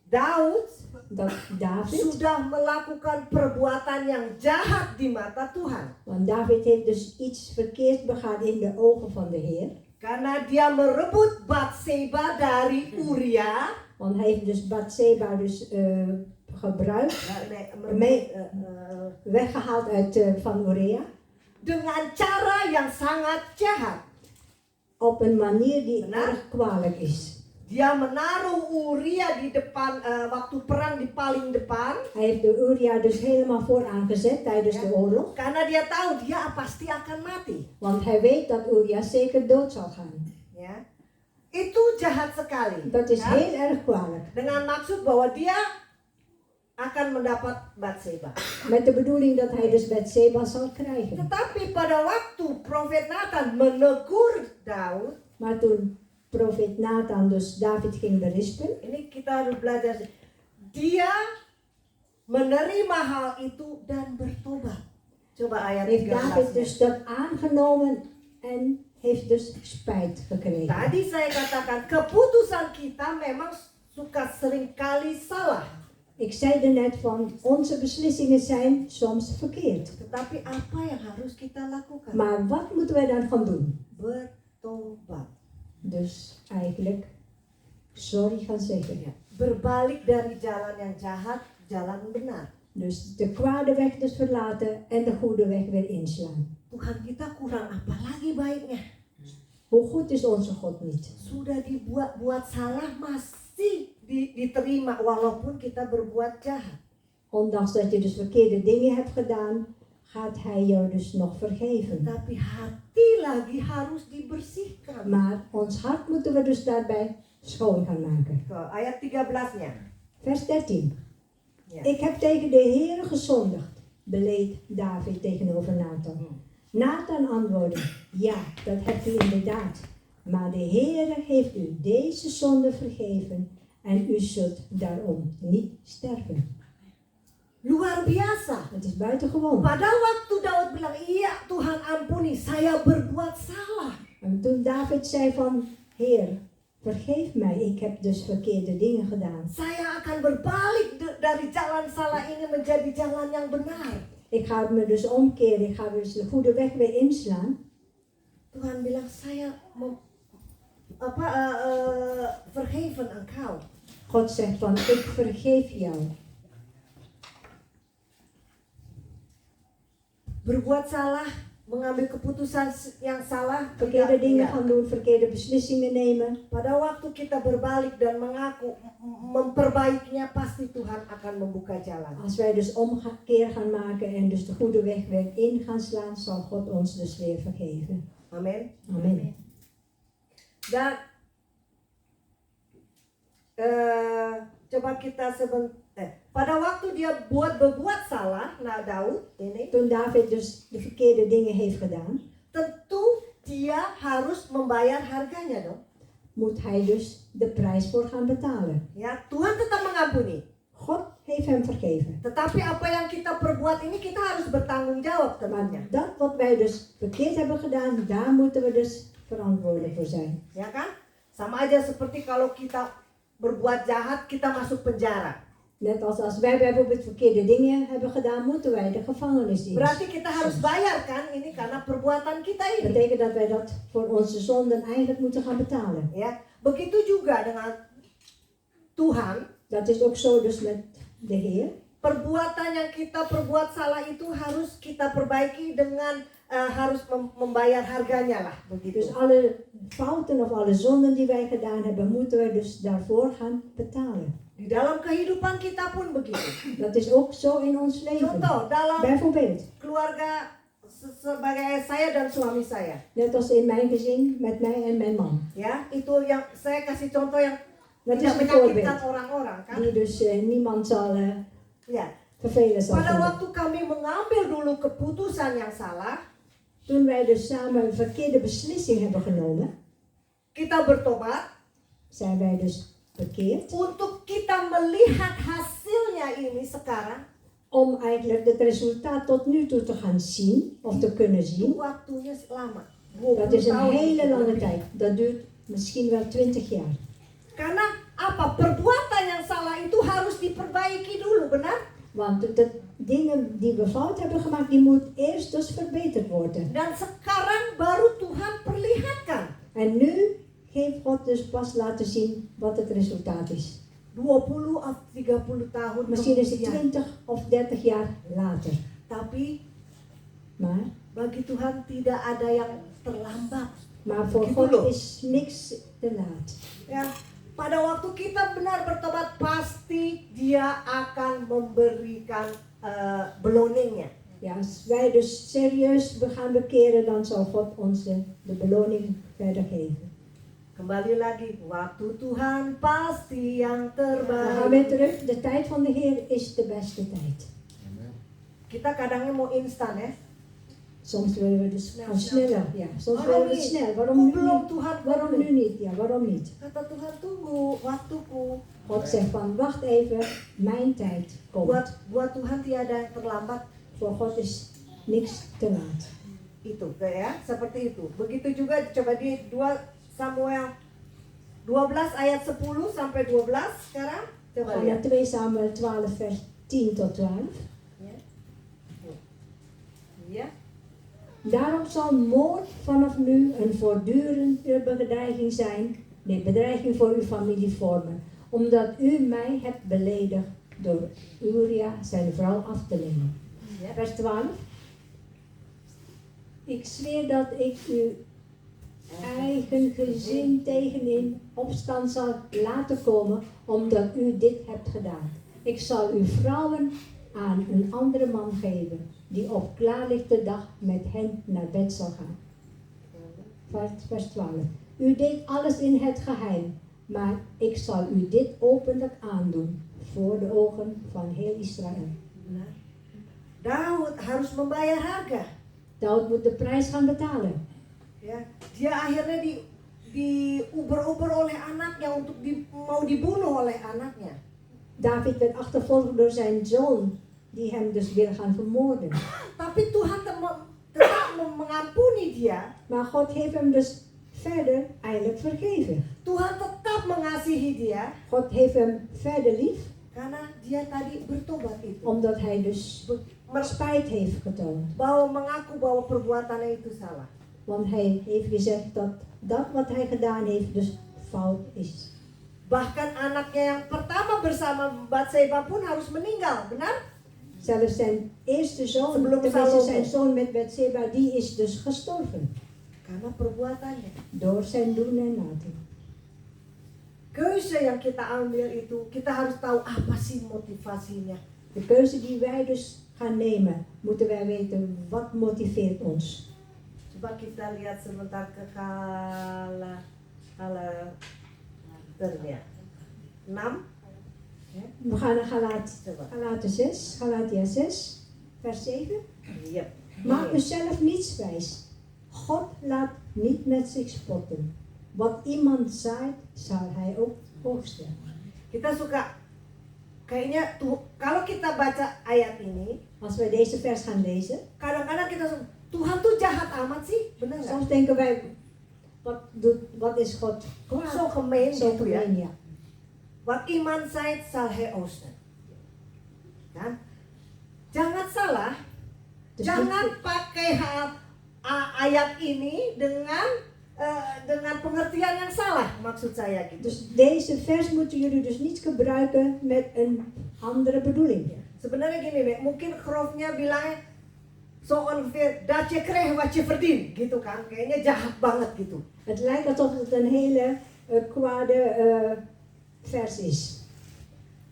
Daud Dat David, sudah melakukan perbuatan yang jahat di mata Tuhan. want David heeft dus iets verkeerd begaan in de ogen van de Heer. Karena dia merebut Batseba dari Uria. Want hij heeft dus Batseba dus gebruikt, weggehaald uit van Urea. Dengan cara yang sangat jahat. Op een manier die Benar? erg kwalijk is. Dia menaruh Uria di depan waktu perang di paling depan. Hij heeft de Uria dus helemaal vooraan gezet tijdens de oorlog. Karena dia tahu dia pasti akan mati. Want hij weet dat Uria zeker dood zal gaan. Ya. Itu jahat sekali. Dat is ya. heel erg kwalijk. Dengan maksud bahwa dia akan mendapat Batseba. Met de bedoeling dat hij dus Batseba zal krijgen. Tetapi pada waktu profet Nathan menegur Daud, Maar toen profeet Nathan dus David ging berispen. ini kita harus belajar. Dia menerima hal itu dan bertobat. Coba ayat Heeft David 13. dus dat aangenomen en heeft dus spijt gekregen. Tadi saya katakan keputusan kita memang suka seringkali salah. Ik zei er net van, onze beslissingen zijn soms verkeerd. Tetapi apa yang harus kita lakukan? Maar wat moeten wij dan gaan doen? Bertobat. Dus eigenlijk sorry gaan zeggen. Berbalik dari jalan yang jahat, jalan benar. Dus de kwade weg dus verlaten en de goede weg weer inslaan. Tuhan kita kurang apa lagi baiknya? Hoe goed is onze God niet? Sudah dibuat salah masih diterima walaupun kita berbuat jahat. Ondanks dat je dus verkeerde dingen hebt gedaan, gaat hij jou dus nog vergeven. Tapi hati lagi harus dibersihkan. Maar ons hart moeten we dus daarbij schoon gaan maken. Ayat 13-nya. Vers 13. Ja. Ik heb tegen de Heere gezondigd, beleed David tegenover Nathan. Nathan antwoordde, ja, dat hebt u inderdaad. Maar de Heere heeft u deze zonde vergeven en u zult daarom niet sterven. Luar biasa. Het is buitengewoon. Pada waktu Daud bilang, iya Tuhan ampuni, saya berbuat salah. En toen David zei van, Heer, vergeef mij, ik heb dus verkeerde dingen gedaan. Saya akan berbalik dari jalan salah ini menjadi jalan yang benar. Ik ga me dus omkeren, ik ga dus de goede weg weer inslaan. Tuhan bilang, saya vergeven engkau. God zegt van, ik vergeef jou. Berbuat salah, mengambil keputusan yang salah, Verkeerde dingen ya. gaan doen, verkeerde beslissingen nemen. Pada waktu kita berbalik dan mengaku memperbaikinya, pasti Tuhan akan membuka jalan. Als wij dus omkeer gaan maken en dus de goede weg weer in gaan slaan, zal God ons dus weer vergeven. Amin. Amen. Dan coba kita pada waktu dia berbuat salah, nah Daud ini Toen David dus de verkeerde dingen heeft gedaan, tentu dia harus membayar harganya dong. moet hij dus de prijs voor gaan betalen. Ya, Tuhan tetap mengampuni. God heeft hem vergeven. Tetapi apa yang kita perbuat ini kita harus bertanggung jawab tentunya. Maar dat wat wij dus verkeerd hebben gedaan, daar moeten we dus verantwoordelijk voor zijn. Ya kan? Sama aja seperti kalau kita berbuat jahat, kita masuk penjara. Net als wij bijvoorbeeld verkeerde dingen hebben gedaan, moeten wij de gevangenis in. Berarti kita harus bayar kan ini karena perbuatan kita Dat ini. betekent dat wij dat voor onze zonden eigenlijk moeten gaan betalen. Ya, begitu juga dengan Tuhan. Dat is ook zo dus met de Heer. Perbuatan yang kita perbuat salah itu harus kita perbaiki dengan harus membayar harganya lah begitu. Dus alle fouten of alle zonden die wij gedaan hebben, moeten wij dus daarvoor gaan betalen. Di dalam kehidupan kita pun begitu. Dat is ook zo in ons leven. Contoh, dalam Bijvoorbeeld, keluarga sebagai saya dan suami saya. net als in mijn gezin met mij en mijn man. Ya, itu yang saya kasih contoh yang Dat is tidak een menyakitkan voorbeeld. orang-orang kan. Die dus niemand zal Ya. vervelen zal Pada vinden. waktu kami mengambil dulu keputusan yang salah, Toen wij dus samen een verkeerde beslissing hebben genomen, kita bertobat zijn wij dus bekeerd. untuk kita melihat hasilnya ini sekarang. Om eigenlijk het resultaat tot nu toe te gaan zien, of te kunnen zien. Waktunya lama. Dat is 20 een tahun. hele lange tijd. Dat duurt misschien wel 20 jaar. Karena apa? Perbuatan yang salah itu harus diperbaiki dulu, benar? Want de dingen die we fout hebben gemaakt, die moet eerst dus verbeterd worden. Dan sekarang baru Tuhan perlihatkan. En nu heeft God dus pas laten zien wat het resultaat is. 20 of 30 tahun Misschien is het kemudian. 20 of 30 jaar later. Tapi Maar bagi Tuhan tidak ada yang terlambat. voor Begitu God loh. is niks te laat. Ya, pada waktu kita benar bertobat pasti Dia akan memberikan beloningnya. Ja, als wij dus serieus gaan bekeren, dan zal God ons de beloning verder geven. Kembali lagi, waktu Tuhan pasti yang Dan gaan terbaik. we terug. De tijd van de Heer is de beste tijd. Kita kadangnya mau instan ya. Soms willen we dus Snel, gewoon snel. sneller. Ja, soms Waarom willen we niet? snel. Waarom Kok nu belum niet? Tuhan? Waarom nu niet? Ja, waarom niet? Kata Tuhan, tunggu waktuku. God zegt van, wacht even, mijn tijd komt. Buat Tuhan tiada yang terlambat. Voor God is niks te laat. Itu ya, seperti itu. Begitu juga coba di 2 Samuel 12 ayat 10 sampai 12 sekarang. We Coba gaan naar lihat. 2 Samuel 12 vers 10 tot 12. Ya. Ya. Daarom zal moord vanaf nu een voortdurende bedreiging zijn, nee, bedreiging voor uw familie vormen, omdat u mij hebt beledigd door Uria zijn vrouw af te nemen. Ya. Vers 12. Ik zweer dat ik uw eigen gezin tegenin opstand zal laten komen, omdat u dit hebt gedaan. Ik zal uw vrouwen aan een andere man geven, die op klaarlichte dag met hen naar bed zal gaan. Vers 12. U deed alles in het geheim, maar ik zal u dit openlijk aandoen, voor de ogen van heel Israël. Nah, Daud harus membayar harga. Daud moet de prijs gaan betalen. Ya, dia akhirnya diuber-uber oleh anaknya untuk mau dibunuh oleh anaknya. David werd achtervolgd door zijn zoon, die hem dus wil gaan vermoorden. Tapi Tuhan tetap mengampuni dia. Maar God heeft hem dus verder eigenlijk vergeven. Tuhan tetap mengasihi dia God heeft hem verder lief, karena dia tadi bertobat itu. omdat hij dus spijt heeft getoond. Mengaku bahwa perbuatannya itu salah. Want hij heeft gezegd dat wat hij gedaan heeft dus fout is. Bahkan anaknya yang pertama bersama Batseba pun harus meninggal, benar? Zelfs zijn eerste zoon, Sebelum tenminste Salomo. zijn zoon met Batseba, die is dus gestorven. Karena perbuatannya. Door zijn doen en laten. Keuze yang kita ambil itu, kita harus tahu apa sih motivasinya. De keuze die wij dus gaan nemen, moeten wij weten wat motiveert ons. Coba kita lihat sebentar ke Galaternya 6. Ya, We gaan naar coba. Galatia 6, vers 7. Iya. Maak uzelf niets wijs. God laat niet met zich spotten. Wat iemand zaait, zal hij ook oogsten. Kita suka kayaknya tuh kalau kita baca ayat ini, Als wij deze vers gaan lezen, kadang-kadang kita suka, Tuhan tuh jahat amat sih, benar nggak? soms denken wij, wat is God kwaad? Zo gemeen Zo gitu ya. gemeen, ja. Wat iemand zaait zal hij oogsten. Kan? Jangan salah, Dus jangan niet- pakai ayat ini dengan pengertian yang salah, maksud saya gitu. Dus deze vers moeten jullie dus niet gebruiken met een andere bedoeling. Sebenarnya gini nih, mungkin Krofnya bilangnya so ongeveer dat je kreeg wat je verdient, gitu kan? Kayaknya jahat banget gitu. Het lijkt alsof het een hele kwade vers is.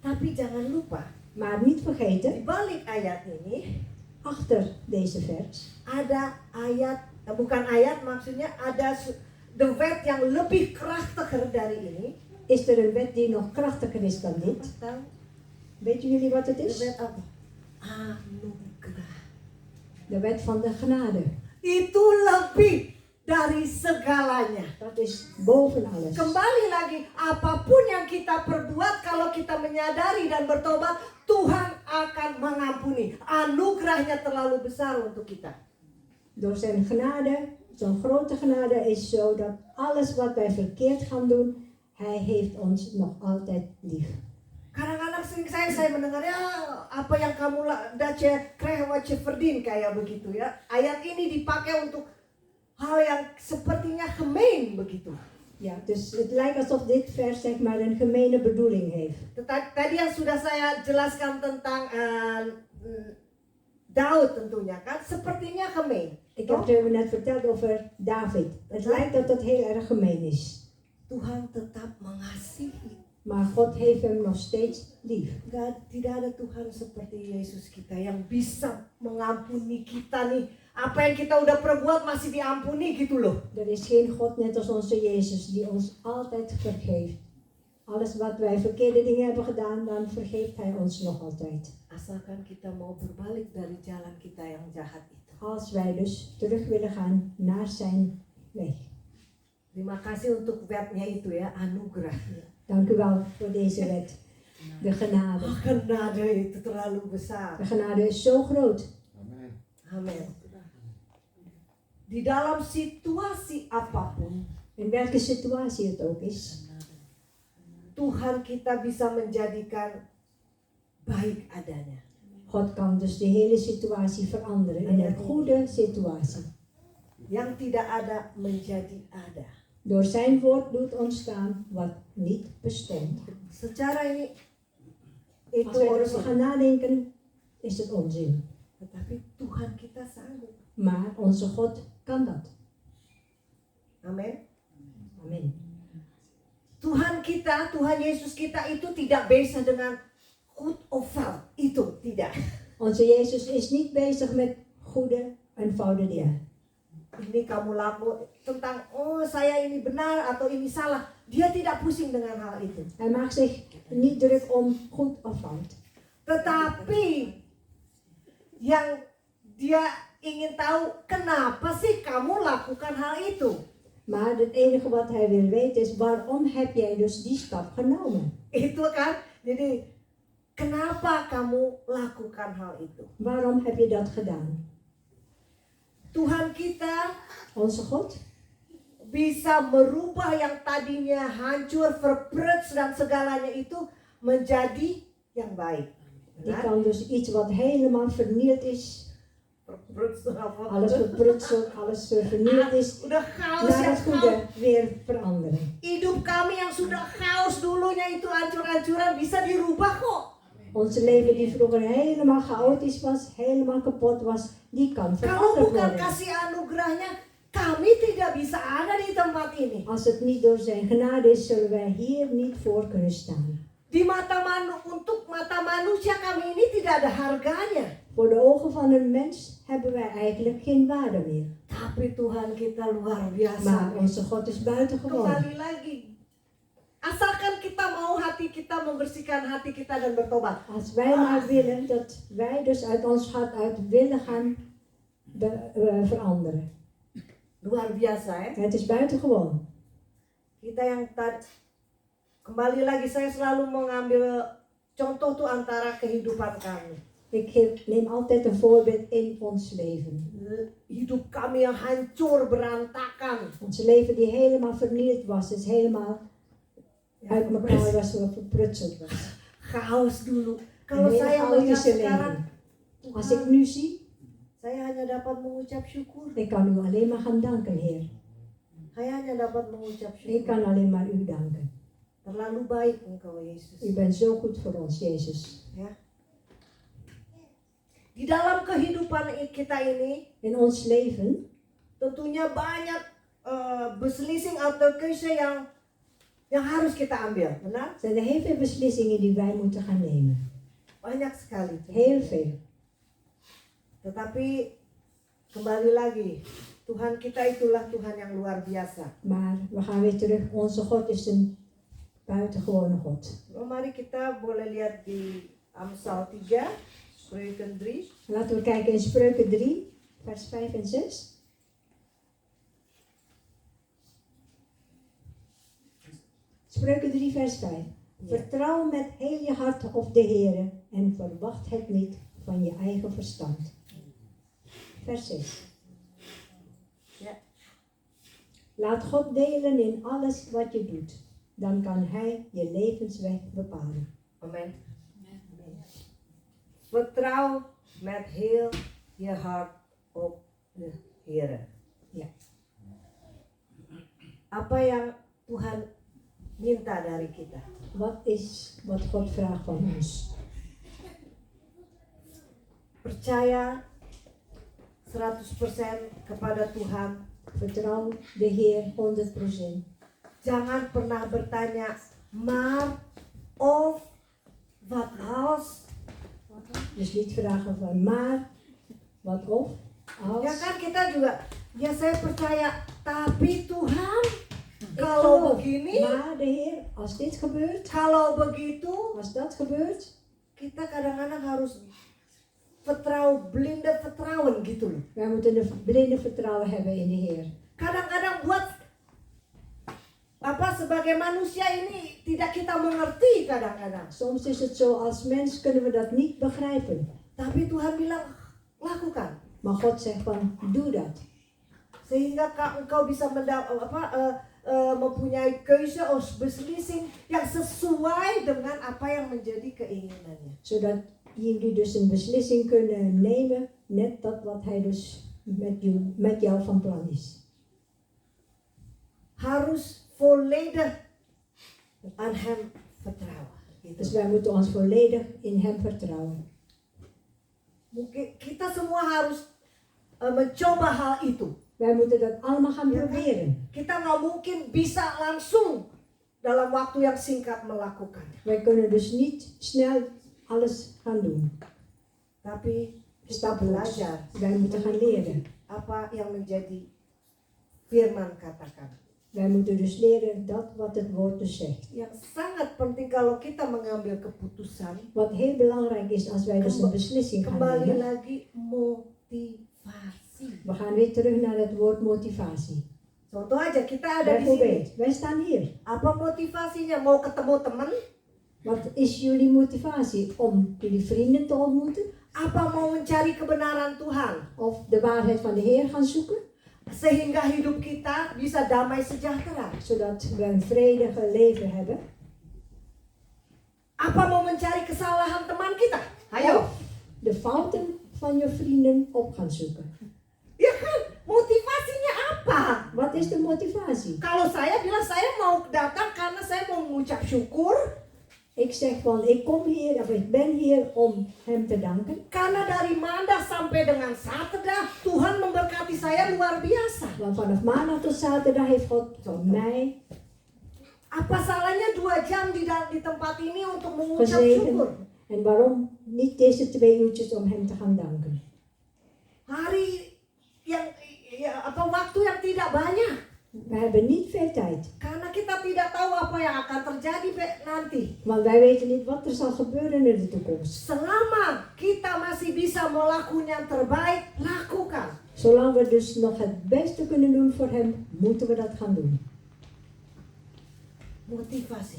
Tapi jangan lupa, Maar niet di vergeten, balik ayat ini achter deze vers ada ayat, bukan ayat maksudnya ada de wet yang lebih krachtiger dari ini. is er een wet die nog krachtiger is dan dit. Tahu? Weten jullie wat het De is? wet apa? Anugerah. De wet van de genade. Itu lebih dari segalanya. Dat is boven alles. Kembali lagi, apapun yang kita perbuat, kalau kita menyadari dan bertobat, Tuhan akan mengampuni. Anugerahnya terlalu besar untuk kita. Door zijn genade, zo'n grote genade is zo dat alles wat wij verkeerd gaan doen, Hij heeft ons nog altijd lief. Kadang-kadang sering saya mendengar ya apa yang kamu dat je krijgt wat je verdient kayak begitu ya. Ayat ini dipakai untuk hal yang sepertinya gemeen begitu. Ja, dus het lijkt alsof dit vers zeg maar een gemene bedoeling heeft. Tadi yang sudah saya jelaskan tentang Daud tentunya kan, sepertinya gemeen. Ik heb het net verteld over David. Het lijkt dat dat heel erg gemeen is. Tuhan tetap mengasihi. Maar God heeft hem nog steeds lief. Tidak ada Tuhan seperti Yesus kita yang bisa mengampuni kita nih. Apa yang kita udah perbuat masih diampuni gitu loh. Er is geen God net als onze Jezus die ons altijd vergeeft. Alles wat wij verkeerde dingen hebben gedaan, dan vergeeft Hij ons nog altijd. Asalkan kita mau berbalik dari jalan kita yang jahat itu. Als wij dus terug willen gaan naar zijn weg. Terima kasih untuk wetnya itu ya, anugerah. Dank u wel voor deze wet. De genade. Oh, genade itu terlalu besar. De genade is zo groot. Amen. Amin. Di dalam situasi apapun, In welke situatie het ook is. Tuhan kita bisa menjadikan baik adanya. God kan dus de hele situatie veranderen in een goede situatie. Yang tidak ada menjadi ada. Door zijn woord doet ontstaan wat niet bestond. Secara ini Als itu wij erover onzin. gaan nadenken, is het onzin. Tetapi Tuhan kita sanggup. Maar onze God kan dat. Amin. Amen. Tuhan kita, Tuhan Yesus kita itu tidak bezig dengan goed of fout. Itu tidak. Onze Jezus is niet bezig met goede en foute dingen. Ini kamu laku tentang oh saya ini benar atau ini salah. Dia tidak pusing dengan hal itu. Hij maakt zich niet druk om goed of fout. Tetapi yang dia ingin tahu kenapa sih kamu lakukan hal itu. Maar het enige wat hij wil weten is waarom heb jij dus die stap genomen? Itu kan. Jadi kenapa kamu lakukan hal itu? Waarom heb je dat gedaan? Tuhan kita Onze God bisa merubah yang tadinya hancur, verpruts dan segalanya itu menjadi yang baik. die Benar? kan dus iets wat helemaal vernield is, Verpruts itu apa? alles verprutselt, alles vernield is, Udah chaos naar yang het goede weer veranderen. Hidup kami yang sudah chaos dulunya itu hancur-hancuran bisa dirubah kok. Ons leven die vroeger helemaal chaotisch was, helemaal kapot was, die kan Kalau veranderd bukan worden. kasih anugerahnya, kami tidak bisa ada di tempat ini. Als het niet door zijn genade is, zullen wij hier niet voor kunnen staan. Di untuk mata manusia kami ini tidak ada harganya. Voor de ogen van een mens hebben wij eigenlijk geen waarde meer. Tapi Tuhan kita luar biasa. Maar onze God is buitengewoon. Kembali lagi. Asalkan kita mau hati kita membersihkan hati kita dan bertobat. Als wij maar willen dat wij dus uit ons hart uit willen gaan veranderen. Luar biasa ya. Het is buitengewoon. Kita yang tadi kembali lagi saya selalu mengambil contoh tuh antara kehidupan kami. Ik neem altijd een voorbeeld in ons leven. Hidup kami yang hancur berantakan. Ons leven die helemaal vernield was, dus helemaal uit elkaar was, verprutseld was. Chaos dulu. Een Kalau hele saya melihat chaotische sekarang, leven. Als ik nu zie, saya hanya dapat mengucap syukur. ik kan u alleen maar gaan danken, Heer. Saya hanya dapat mengucap Ik syukur. kan alleen maar u danken. Terlalu baik Engkau Yesus. U bent zo goed voor ons, Jezus. Ya. Di dalam kehidupan kita ini In ons leven tentunya banyak beslissing atau keuze yang yang harus kita ambil, benar? Zijn er heel veel beslissingen die wij moeten gaan nemen. Banyak sekali. Heel veel. Tetapi kembali lagi, Tuhan kita itulah Tuhan yang luar biasa. Maar we gaan weer terug. Onze God is een buitengewone God. Mari kita boleh lihat di Amsal 3, Spreuken 3. Laten we kijken in Spreuken 3, vers 5 en 6. Spreuken 3, vers 5. Vertrouw met heel je hart op de Heer en verwacht het niet van je eigen verstand. Vers 6. Ja. Laat God delen in alles wat je doet. Dan kan Hij je levensweg bepalen. Amen. Vertrouw met heel je hart op de Heer. Ja. Apa yang Tuhan minta dari kita? Wat is wat God vraagt van ons? Percaya 100% kepada Tuhan. Vertrouw de Heer 100%. Jangan pernah bertanya, maar of wat als. Dus niet vragen van maar, wat of, als. Ya kan kita juga, ya saya percaya, tapi Tuhan, kalau begini, Maar de Heer, als dit gebeurt, kalau begitu, als dat gebeurt, kita kadang-kadang harus blinde vertrouwen gitu loh. wij moeten een blinde vertrouwen hebben in de Heer. Kadang-kadang buat sebagai manusia ini tidak kita mengerti kadang-kadang. Soms is het zo, als mens kunnen we dat niet begrijpen. Tapi Tuhan bilang, lakukan. Maar God zegt van, doe dat. Sehingga engkau bisa mempunyai keuze of beslissing yang sesuai dengan apa yang menjadi keinginannya. Zodat jullie dus een beslissing kunnen nemen, net dat wat Hij dus met jou van plan is. Harus volledig aan Hem vertrouwen. Dus wij moeten ons volledig in Hem vertrouwen. Mungkin kita semua harus mencoba hal itu. Wij moeten dat allemaal gaan Ja, kan? proberen. Kita nggak mungkin bisa langsung dalam waktu yang singkat melakukannya. Wij kunnen dus niet snel alles gaan doen. Tapi kita Stapvoets. belajar Wij moeten gaan leren. apa yang menjadi firman katakan. Wij moeten dus leren dat wat het woord dus zegt. Yang sangat penting kalau kita mengambil keputusan, Wat heel belangrijk is als wij dus een beslissing gaan kembali nemen. lagi motivasi. We gaan weer terug naar het woord motivatie. Contoh aja, kita ada di sini. Bijvoorbeeld, wij staan hier. Apa motivasinya? Mau ketemu teman? Wat is jullie motivatie? Om jullie vrienden te ontmoeten? Apa mau mencari kebenaran Tuhan? Of de waarheid van de Heer gaan zoeken? Sehingga hidup kita bisa damai sejahtera. Zodat we een vredige leven hebben. Apa mau mencari kesalahan teman kita? Ayo. De fouten van je vrienden op gaan zoeken. Ya kan? Motivasinya apa? Wat is de motivatie? Kalau saya bilang saya mau datang karena saya mau mengucap syukur. Ik zeg van, ik kom hier, of ik ben hier om Hem te danken. Karena dari maandag sampai dengan Saterdag Tuhan memberkati saya luar biasa. Want vanaf maandag tot zaterdag heeft God voor mij Apa salahnya 2 jam di tempat ini untuk mengucap syukur? gezeten. En waarom niet deze 2 uurtjes om Hem te gaan danken? Hari yang waktu yang tidak banyak. We hebben niet veel tijd. Karena kita tidak tahu apa yang akan terjadi nanti. Want wij weten niet wat er zal gebeuren in de toekomst. Selama kita masih bisa melakukan yang terbaik, lakukan. Zolang we dus nog het beste kunnen doen voor Hem, moeten we dat gaan doen. Motivasi.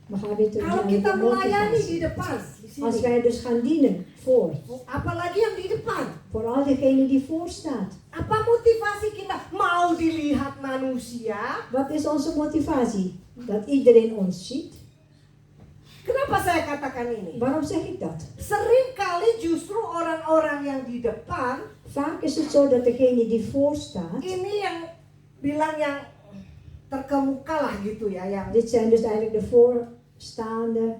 We gaan weer terug Kalau naar kita de melayani di motivatie. depan, di sini. Als wij dus gaan dienen voor Apalagi yang di depan. al diegene die voor staat. Apa motivasi kita? Mau dilihat manusia? Wat is onze motivatie? Dat iedereen ons ziet. Kenapa saya katakan ini? Waarom zeg ik dat? Seringkali justru orang-orang yang di depan Vaak is het zo dat degene die voor staat, ini yang bilang yang terkemuka lah gitu ya, yang dit zijn dus eigenlijk de voorstaande,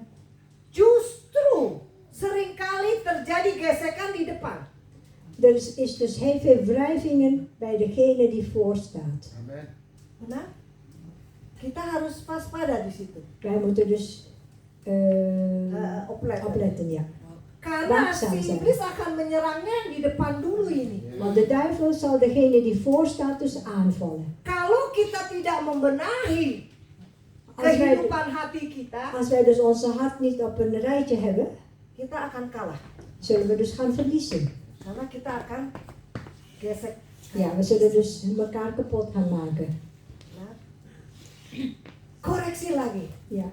justru seringkali terjadi gesekan di depan. er is dus heel veel wrijvingen bij degene die voor staat. Amen. Benar? Kita harus waspada di situ. Wij moeten dus Opletten. opletten, ja. Karena Waakzaam si zijn. iblis akan menyerangnya di depan dulu ini. Want de duivel zal degene die voor staat dus aanvallen. Kalau kita tidak membenahi Als wij, kehidupan hati kita, als wij dus onze hart niet op een rijtje hebben, kita akan kalah. zullen we dus gaan verliezen. Karena kita akan gesek. Ja, we zullen dus elkaar kapot gaan maken. Nah, koreksi lagi. Ja.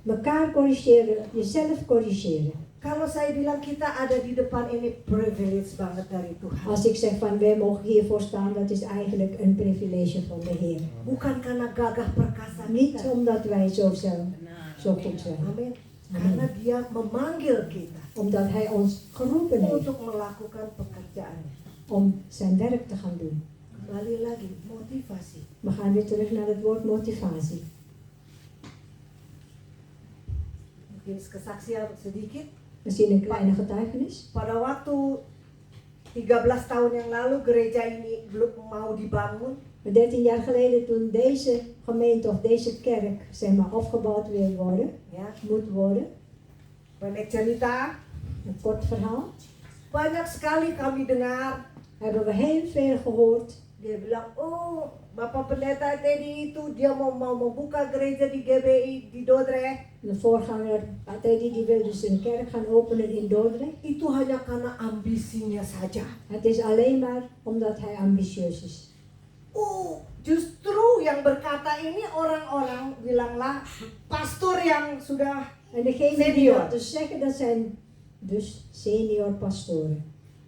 Elkaar corrigeren, jezelf corrigeren. Kalau saya bilang kita ada di depan ini privilege banget dari Tuhan. Als ik zeg van wij mogen hiervoor staan, dat is eigenlijk een privilege van de Heer. Bukan karena gagah perkasa Niet kita. omdat wij zo goed zijn. Amin. Karena dia memanggil kita Omdat Hij ons geroepen heeft untuk melakukan pekerjaannya. om zijn werk te gaan doen. Kembali lagi, motivasi. We gaan weer terug naar het woord motivatie. Mungkin kesaksian sedikit. Misschien een kleine getuigenis. Pada waktu 13 tahun yang lalu gereja ini belum mau dibangun. Maar 13 jaar geleden toen deze gemeente of deze kerk zeg maar opgebouwd wil worden, Ya, moet worden. pendek cerita, Een kort verhaal. banyak sekali kami dengar Hebben we heel veel gehoord. dia bilang, oh Bapak Pendeta Teddy itu dia mau membuka gereja di GBI di Dordrecht. De voorganger Teddy die wil dus een kerk gaan openen in Dordrecht. Itu hanya karena ambisinya saja. Het is alleen maar omdat hij ambitieus is. Justru yang berkata ini orang-orang bilanglah pastor yang sudah En degene die Senior. dat dus zeggen, dat zijn dus senior pastoren.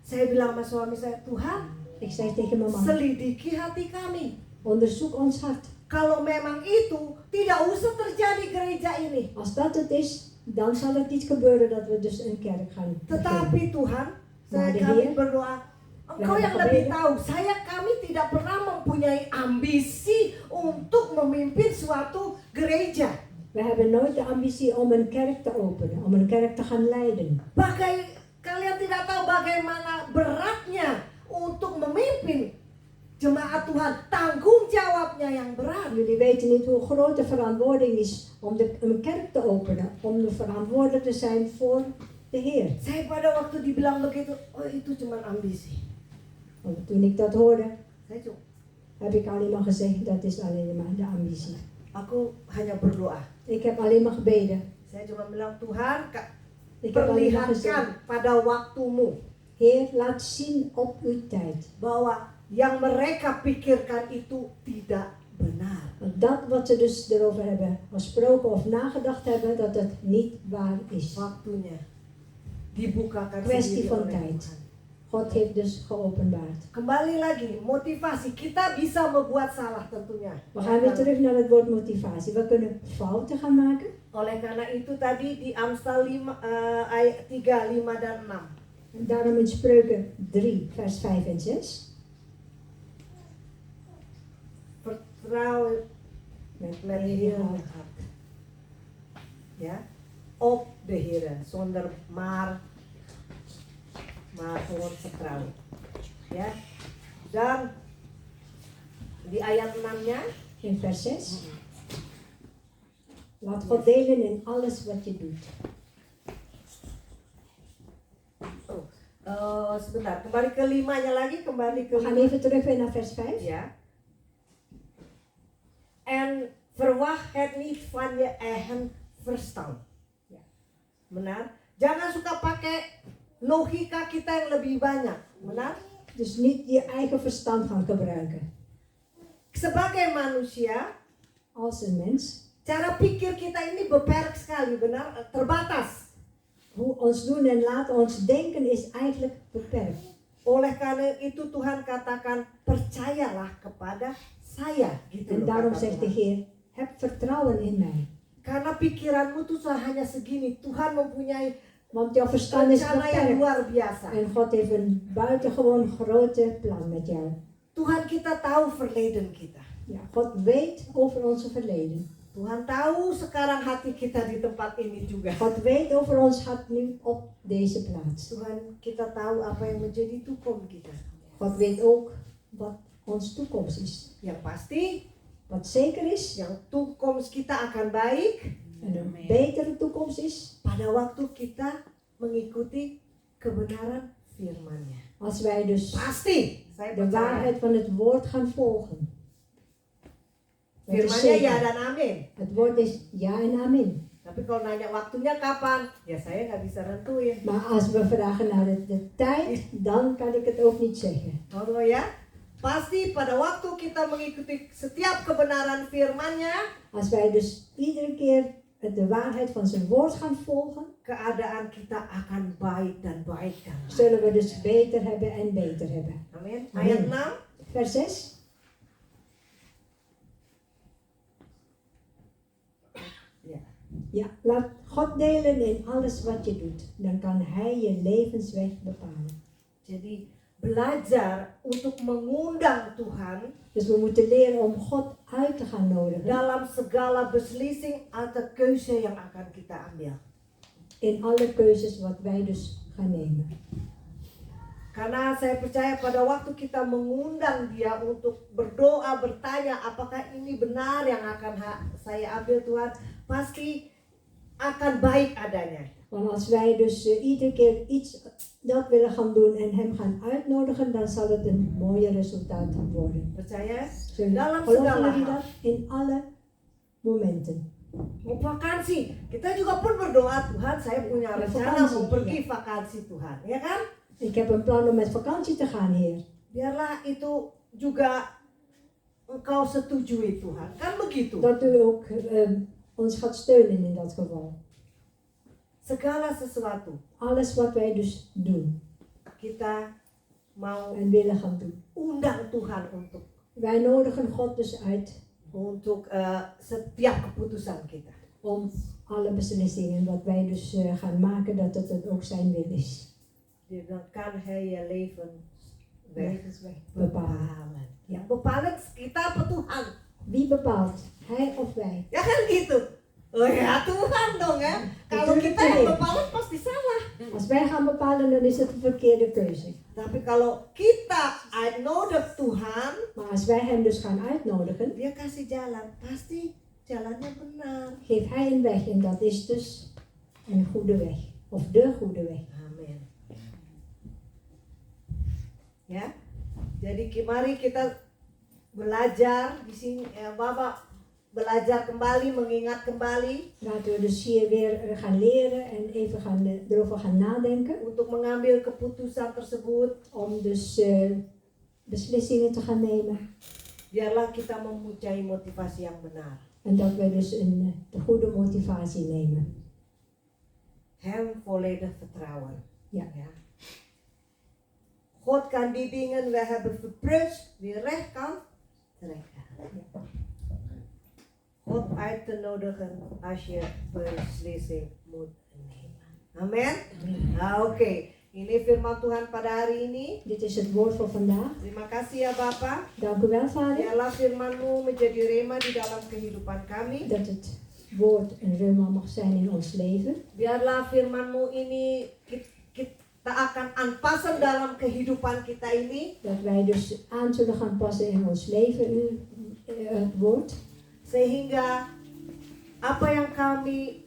saya bilang sama suami saya, Tuhan Ik zeg tegen mijn man, selidiki hati kami. onderzoek ons hart. Kalau memang itu tidak usah terjadi gereja ini. Als dat het is, dan zal het niet gebeuren dat we dus een kerk gaan beginnen. Tetapi Tuhan, Maar de kami Heer, berdoa, Engkau we yang hebben lebih gebeden. tahu. Kami tidak pernah mempunyai ambisi untuk memimpin suatu gereja. We hebben nooit de ambitie om een kerk te openen, om een kerk te gaan leiden. Kalian tidak tahu bagaimana beratnya untuk memimpin jemaat Tuhan. Tanggung jawabnya yang berat. Jullie weten niet hoe groot de verantwoording is om een kerk te openen, om de verantwoordelijk te zijn voor de Heer. Saya pada waktu dibilang begitu, oh itu cuma ambisi. Want toen ik dat hoorde, Saya cuma, heb ik alleen maar gezegd, dat is alleen maar de ambitie. aku hanya berdoa. Ik heb alleen maar gebeden. Saya cuma bilang, Tuhan, Ik heb alleen maar gezegd, perlihatkan pada waktumu Heer, laat zien op uw tijd. bahwa yang mereka pikirkan itu tidak benar. Want dat wat ze dus erover hebben gesproken of nagedacht hebben, dat het niet waar is. Waktunya dibukakan Kwestie sendiri van oleh tijd. Tuhan. God heeft dus geopenbaard. Kembali lagi, motivasi. Kita bisa membuat salah tentunya. We gaan weer terug naar het woord motivatie. We kunnen fouten gaan maken. Oleh karena itu tadi di Amsal 5, ayat 3, 5 dan 6. En daarom in Spreuken 3, vers 5 en 6. Vertrouw Met met heel heel hart. mijn hart. Ja, op de Heer, zonder maar gewoon vertrouwen. Ya, dan di ayat 6-nya, In vers 6. Laat God delen in alles wat je doet. sebentar, kembali ke 5-nya lagi, kembali ke We gaan 5. even terug weer naar vers 5. Ja. En verwacht het niet van je eigen verstand. Ja. Benar? Jangan suka pakai logika kita yang lebih banyak. Benar? Dus niet je eigen verstand gaan gebruiken. Sebagai manusia, Als een mens. cara pikir kita ini beperk sekali, benar? Terbatas. Hoe ons doen en laten ons denken is eigenlijk beperkt. Oleh karena itu Tuhan katakan, percayalah kepada saya. Gitu En loh daarom kata zegt de Tuhan. Heer, heb vertrouwen in mij. Karena pikiranmu tuh hanya segini. Tuhan mempunyai Want jouw verstand is rencana yang beperkt. luar biasa. En God heeft een buitengewoon grote plan met jou. Tuhan kita tahu verleden kita. Ja, God weet over onze verleden. Tuhan tahu sekarang hati kita di tempat ini juga. God weet over ons hart nu op deze plaats. Tuhan kita tahu apa yang menjadi toekomst kita. God weet ook wat ons toekomst is. Yang pasti, Wat zeker is, yang toekomst toekomst kita akan baik En een betere toekomst is pada waktu kita mengikuti kebenaran firman-Nya. als wij dus Pasti, saya de percaya. waarheid van het woord gaan volgen. Dat is Firman-Nya ya zeker. dan amin. Het woord is ja en amen. Tapi kalau nanya waktunya kapan, ya saya nggak bisa nentuin. Maar als we vragen naar de tijd, dan kan ik het ook niet zeggen. Oh ya, pasti pada waktu kita mengikuti setiap kebenaran firman-Nya, Als wij dus iedere keer de waarheid van zijn woord gaan volgen, keadaan kita akan baik dan baik dan baik. zullen we dus beter hebben en beter hebben. Amin. Amin. Ayat 6. Vers 6. Ya. Ja, laat God delen in alles wat je doet. Dan kan Hij je levensweg bepalen. Jadi belajar untuk mengundang Tuhan Dus we moeten leren om God uit te gaan nodigen dalam segala beslissing atau keuze yang akan kita ambil. in alle keuzes wat wij dus gaan nemen. Karena saya percaya pada waktu kita mengundang Dia untuk berdoa, bertanya apakah ini benar yang akan saya ambil Tuhan, pasti akan baik adanya. Want als wij dus iedere keer iets dat willen gaan doen en Hem gaan uitnodigen, dan zal het een mooie resultaat worden. Percaya? Geloven jullie dat? In alle momenten. Mau vakansi, kita juga pun berdoa, Tuhan saya punya Ya, rencana vakansi, mau pergi ya. vakansi Tuhan, ya kan? Ik heb een plan om met vakantie te gaan, Heer. Biarlah itu juga Engkau setujui Tuhan, kan begitu? Dat u ook ons gaat steunen in dat geval. Segala sesuatu Alles wat wij dus doen kita mau en willen gaan doen. undang Tuhan untuk Wij nodigen God dus uit setiap keputusan kita. om alle beslissingen wat wij dus gaan maken, dat het ook zijn wil is. Dia bilang kan Hij je levensweg Bepalen. bepalen. Ja. Bepalen kita apa Tuhan? Wie bepaalt? Hij of wij? Ya kan gitu. Oh ya Tuhan dong ya. Kalau Betul, kita yang betul. bepalen pasti salah. Als wij gaan bepalen, dan is het een verkeerde keuze. Tapi kalau kita uitnodigt Tuhan, Maar als wij hem dus gaan uitnodigen, Dia kasih jalan, pasti jalannya benar. geeft hij een weg en dat is dus een goede weg. Of de goede weg. Amin. Ya. Jadi mari kita belajar di sini, Bapak belajar kembali, mengingat kembali Laten we dus hier weer gaan leren en even erover gaan nadenken. untuk mengambil keputusan tersebut. Om dus beslissingen te gaan nemen. Biarlah kita mempunyai motivasi yang benar. En dat we dus de goede motivatie nemen. Hem volledig vertrouwen. Ja. God kan die dingen, we hebben verprutst, weer recht kan trekken. God uit te nodigen als je beslissing moet nemen. Amin. Nah, oke. Ini firman Tuhan pada hari ini. Dit is het woord voor vandaag. Terima kasih ya Bapak. Dank u wel, Vader. Biarlah firman-Mu menjadi rema di dalam kehidupan kami. Dat het woord een rema mag zijn in ons leven. Biarlah firman-Mu ini kita akan aanpassen dalam kehidupan kita ini. Dat wij dus aan zullen gaan passen in ons leven, het woord. Sehingga apa yang kami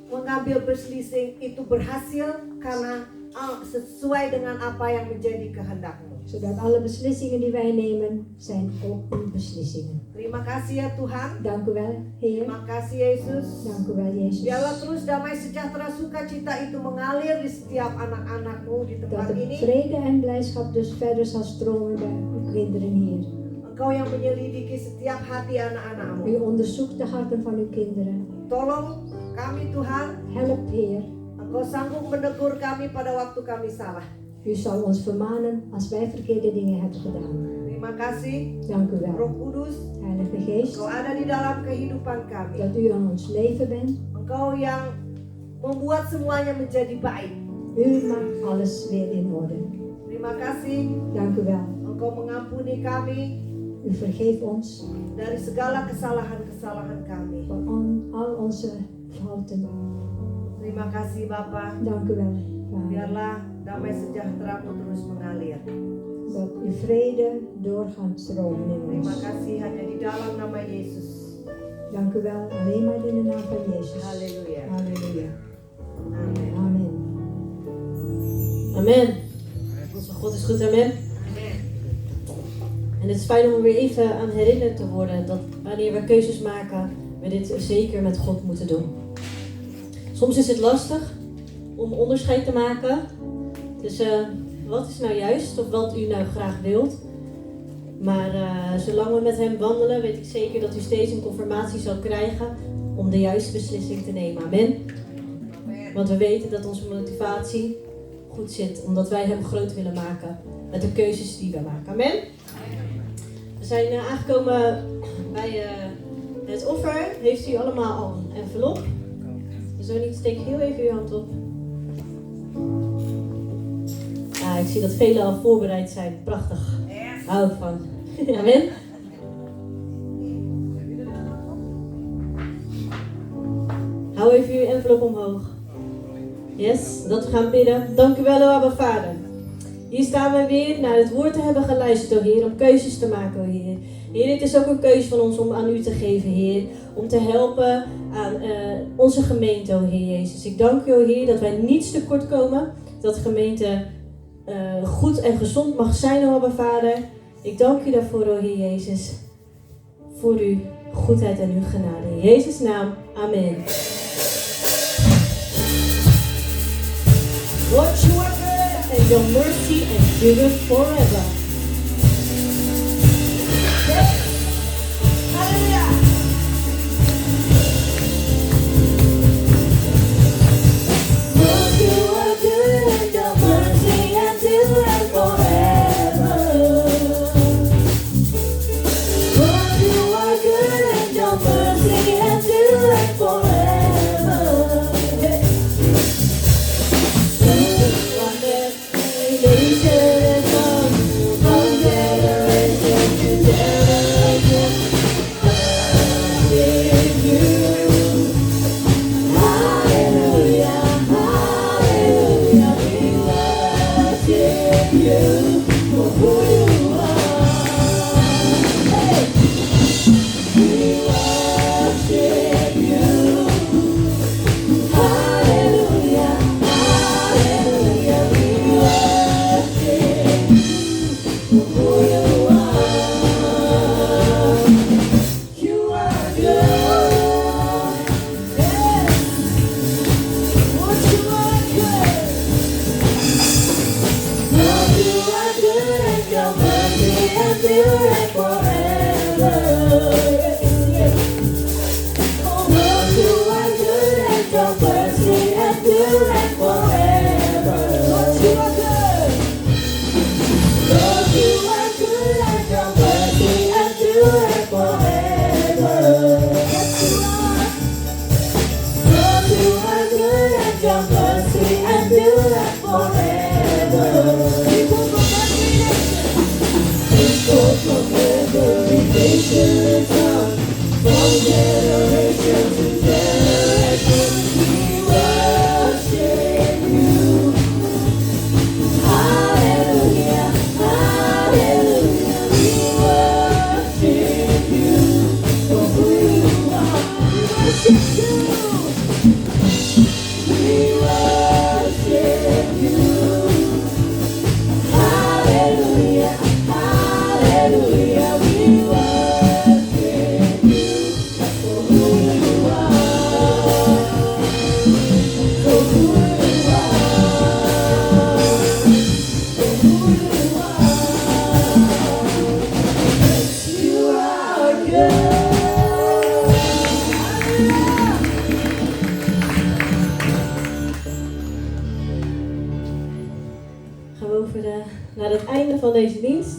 mengambil beslissing itu berhasil karena sesuai dengan apa yang menjadi kehendak-Mu. Zodat alle beslissingen die wij nemen, zijn ook uw beslissingen. Terima kasih ya Tuhan. Dank u wel, Heer. Terima kasih Yesus. Dank u wel, Jezus. Biarlah terus damai sejahtera sukacita itu mengalir di setiap anak-anak-Mu di Dat tempat de ini. vrede en blijdschap dus verder zal stromen bij uw kinderen, Heer. Engkau yang menyelidiki setiap hati anak-anak-Mu. U onderzoekt de harten van uw kinderen. Tolong kami Tuhan. Help, Heer. Engkau sanggup menegur kami pada waktu kami salah. U zal ons vermanen als wij verkeerde dingen hebben gedaan. Terima kasih Dank u wel, Roh Kudus. Heilige Geest, Engkau ada di dalam kehidupan kami. dat u aan ons leven bent. Engkau yang membuat semuanya menjadi baik. U maakt alles weer in orde. Terima kasih. Dank u wel. Engkau mengampuni kami U vergeeft ons dari segala kesalahan-kesalahan kami. van al onze fouten. Terima kasih Bapa. Dank u wel, Vader. Biarlah damai sejahtera-Mu terus mengalir. Dat uw vrede door gaat stromen in Terima ons. kasih hanya di dalam nama Yesus Dank u wel, alleen maar in de naam van Jezus. Halleluja. Halleluja. Amen. Amen. Amen. Onze God is goed, amen. En het is fijn om er weer even aan herinnerd te worden dat wanneer we keuzes maken, we dit zeker met God moeten doen. Soms is het lastig om onderscheid te maken tussen wat is nou juist of wat u nou graag wilt. Maar zolang we met hem wandelen, weet ik zeker dat u steeds een confirmatie zal krijgen om de juiste beslissing te nemen. Amen. Want we weten dat onze motivatie goed zit, omdat wij hem groot willen maken met de keuzes die we maken. Amen. We zijn aangekomen bij het offer. Heeft u allemaal al een envelop? Zo niet, steek heel even uw hand op. Ik zie dat velen al voorbereid zijn. Prachtig. Hou ik van. Amen. Hou even uw envelop omhoog. Yes, dat we gaan bidden. Dank u wel, o Abba Vader. Hier staan we weer naar het woord te hebben geluisterd, o Heer, om keuzes te maken, o Heer. Heer, het is ook een keuze van ons om aan u te geven, Heer. Om te helpen aan onze gemeente, o Heer Jezus. Ik dank u, o Heer, dat wij niets tekort komen. Dat de gemeente goed en gezond mag zijn, o Abba Vader. Ik dank u daarvoor, o Heer Jezus. Voor uw goedheid en uw genade. In Jezus' naam, amen. Lord, you are good and your mercy endureth forever. Hallelujah. Lord, you are good and your mercy endureth forever. Lord, you are good and your mercy endureth forever. Naar het einde van deze dienst.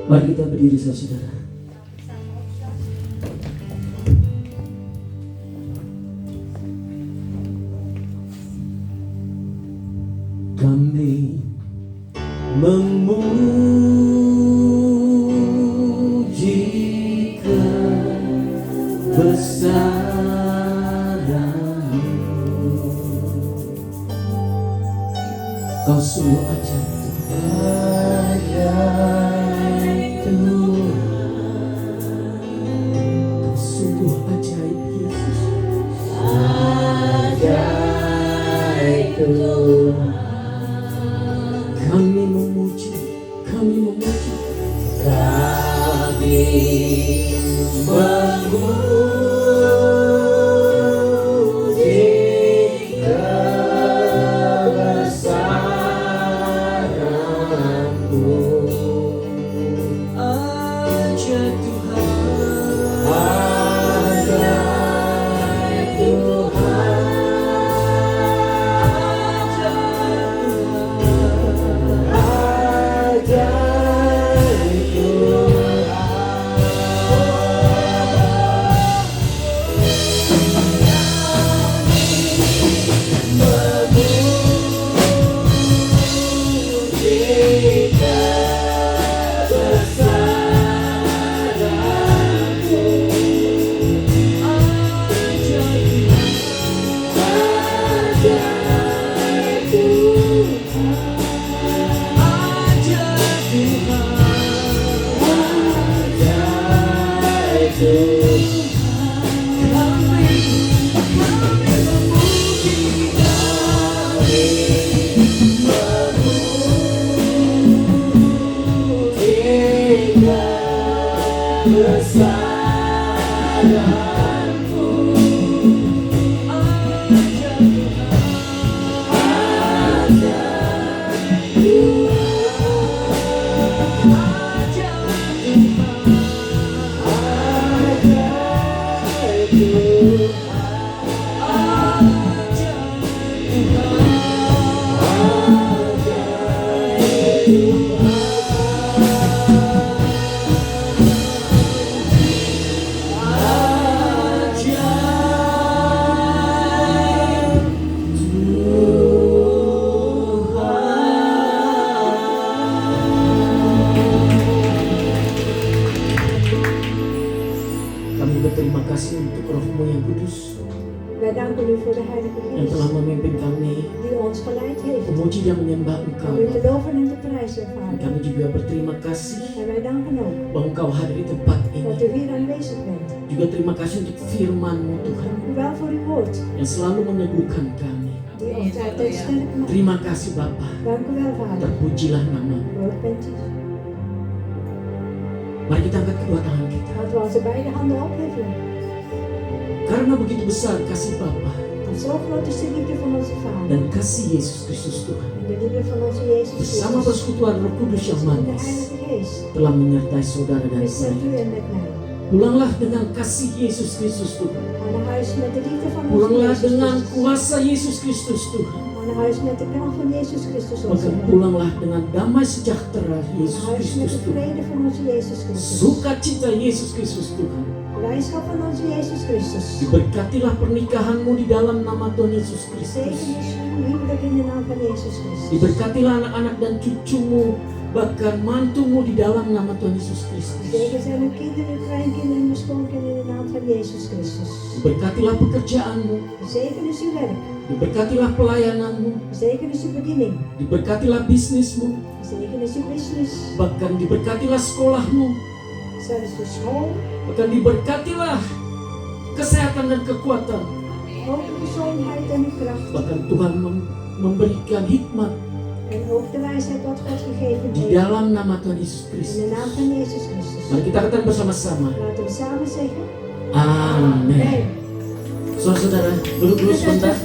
Mari kita berdiri saudara. Kami memuji Kau saudaramu. Kau sungguh ajaib Tuhan. Kau sungguh ajaib Yesus. Ajaib Tuhan. Kami memuji, kami memuji, kami memuji kebesaran-Mu. Ajaib Tuhan, ajaib Tuhan, ajaib berterima kasih untuk Roh-Mu yang kudus Wij danken u voor de Heilige yang telah Geest memimpin kami die ons geleid heeft. memuji dan menyembah Engkau. Om u te loven en te prijzen, Dan Vader. kami juga berterima kasih En wij danken ook bahwa Engkau hadir di tempat dat ini. u hier aanwezig bent. Juga terima kasih untuk firman-Mu Tuhan Dank u wel voor uw woord yang selalu meneguhkan kami. die ons altijd sterk maakt. Terima kasih Bapa. Dank u wel, Vader. Terpujilah nama-Mu. Lord bent u. Mari kita angkat kedua tangan kita. Laten we onze beide handen opheffen. Karena begitu besar kasih Bapa Want zo groot is de liefde van onze Vader. dan kasih Yesus Kristus Tuhan En de liefde van onze Jezus bersama Christus. persekutuan Roh Kudus yang En de manis Heilige Geest telah menyertai saudara dan is met saya. u en met mij. Pulanglah dengan kasih Yesus Kristus Tuhan. Ga naar huis met de liefde van onze Pulanglah Jezus dengan Christus. kuasa Yesus Kristus Tuhan. Ga naar huis met de kracht van Jezus Christus onze Maka Heer. pulanglah dengan damai sejahtera Ga Yesus naar huis met Kristus de Tuhan. vrede van onze Jezus Christus. Sukacita Yesus Kristus Tuhan. Blijdschap van onze Jezus Christus. Diberkatilah pernikahanmu di dalam nama Tuhan Yesus Kristus. Zegen is uw huwelijk in de naam van Jezus Christus. Diberkatilah anak-anak dan cucumu, bahkan mantumu di dalam nama Tuhan Yesus Kristus. Zegen zijn uw kinderen, uw kleinkinderen en uw schoonkinderen in de naam van Jezus Christus. Diberkatilah pekerjaanmu, Zegen is uw werk. diberkatilah pelayananmu, Zegen is uw bediening. diberkatilah bisnismu, Zegen is uw business. bahkan diberkatilah sekolahmu, Zelfs de school. bahkan diberkatilah kesehatan dan kekuatan. Ook uw gezondheid en uw kracht. Bahkan Tuhan memberikan hikmat En ook de wijsheid wat God gegeven di heeft. dalam nama Tuhan Yesus In Kristus. de naam van Jezus Christus. Mari kita katakan bersama-sama. Laten we samen zeggen. Amin. Amen. Saudara-saudara, duduk dulu sebentar.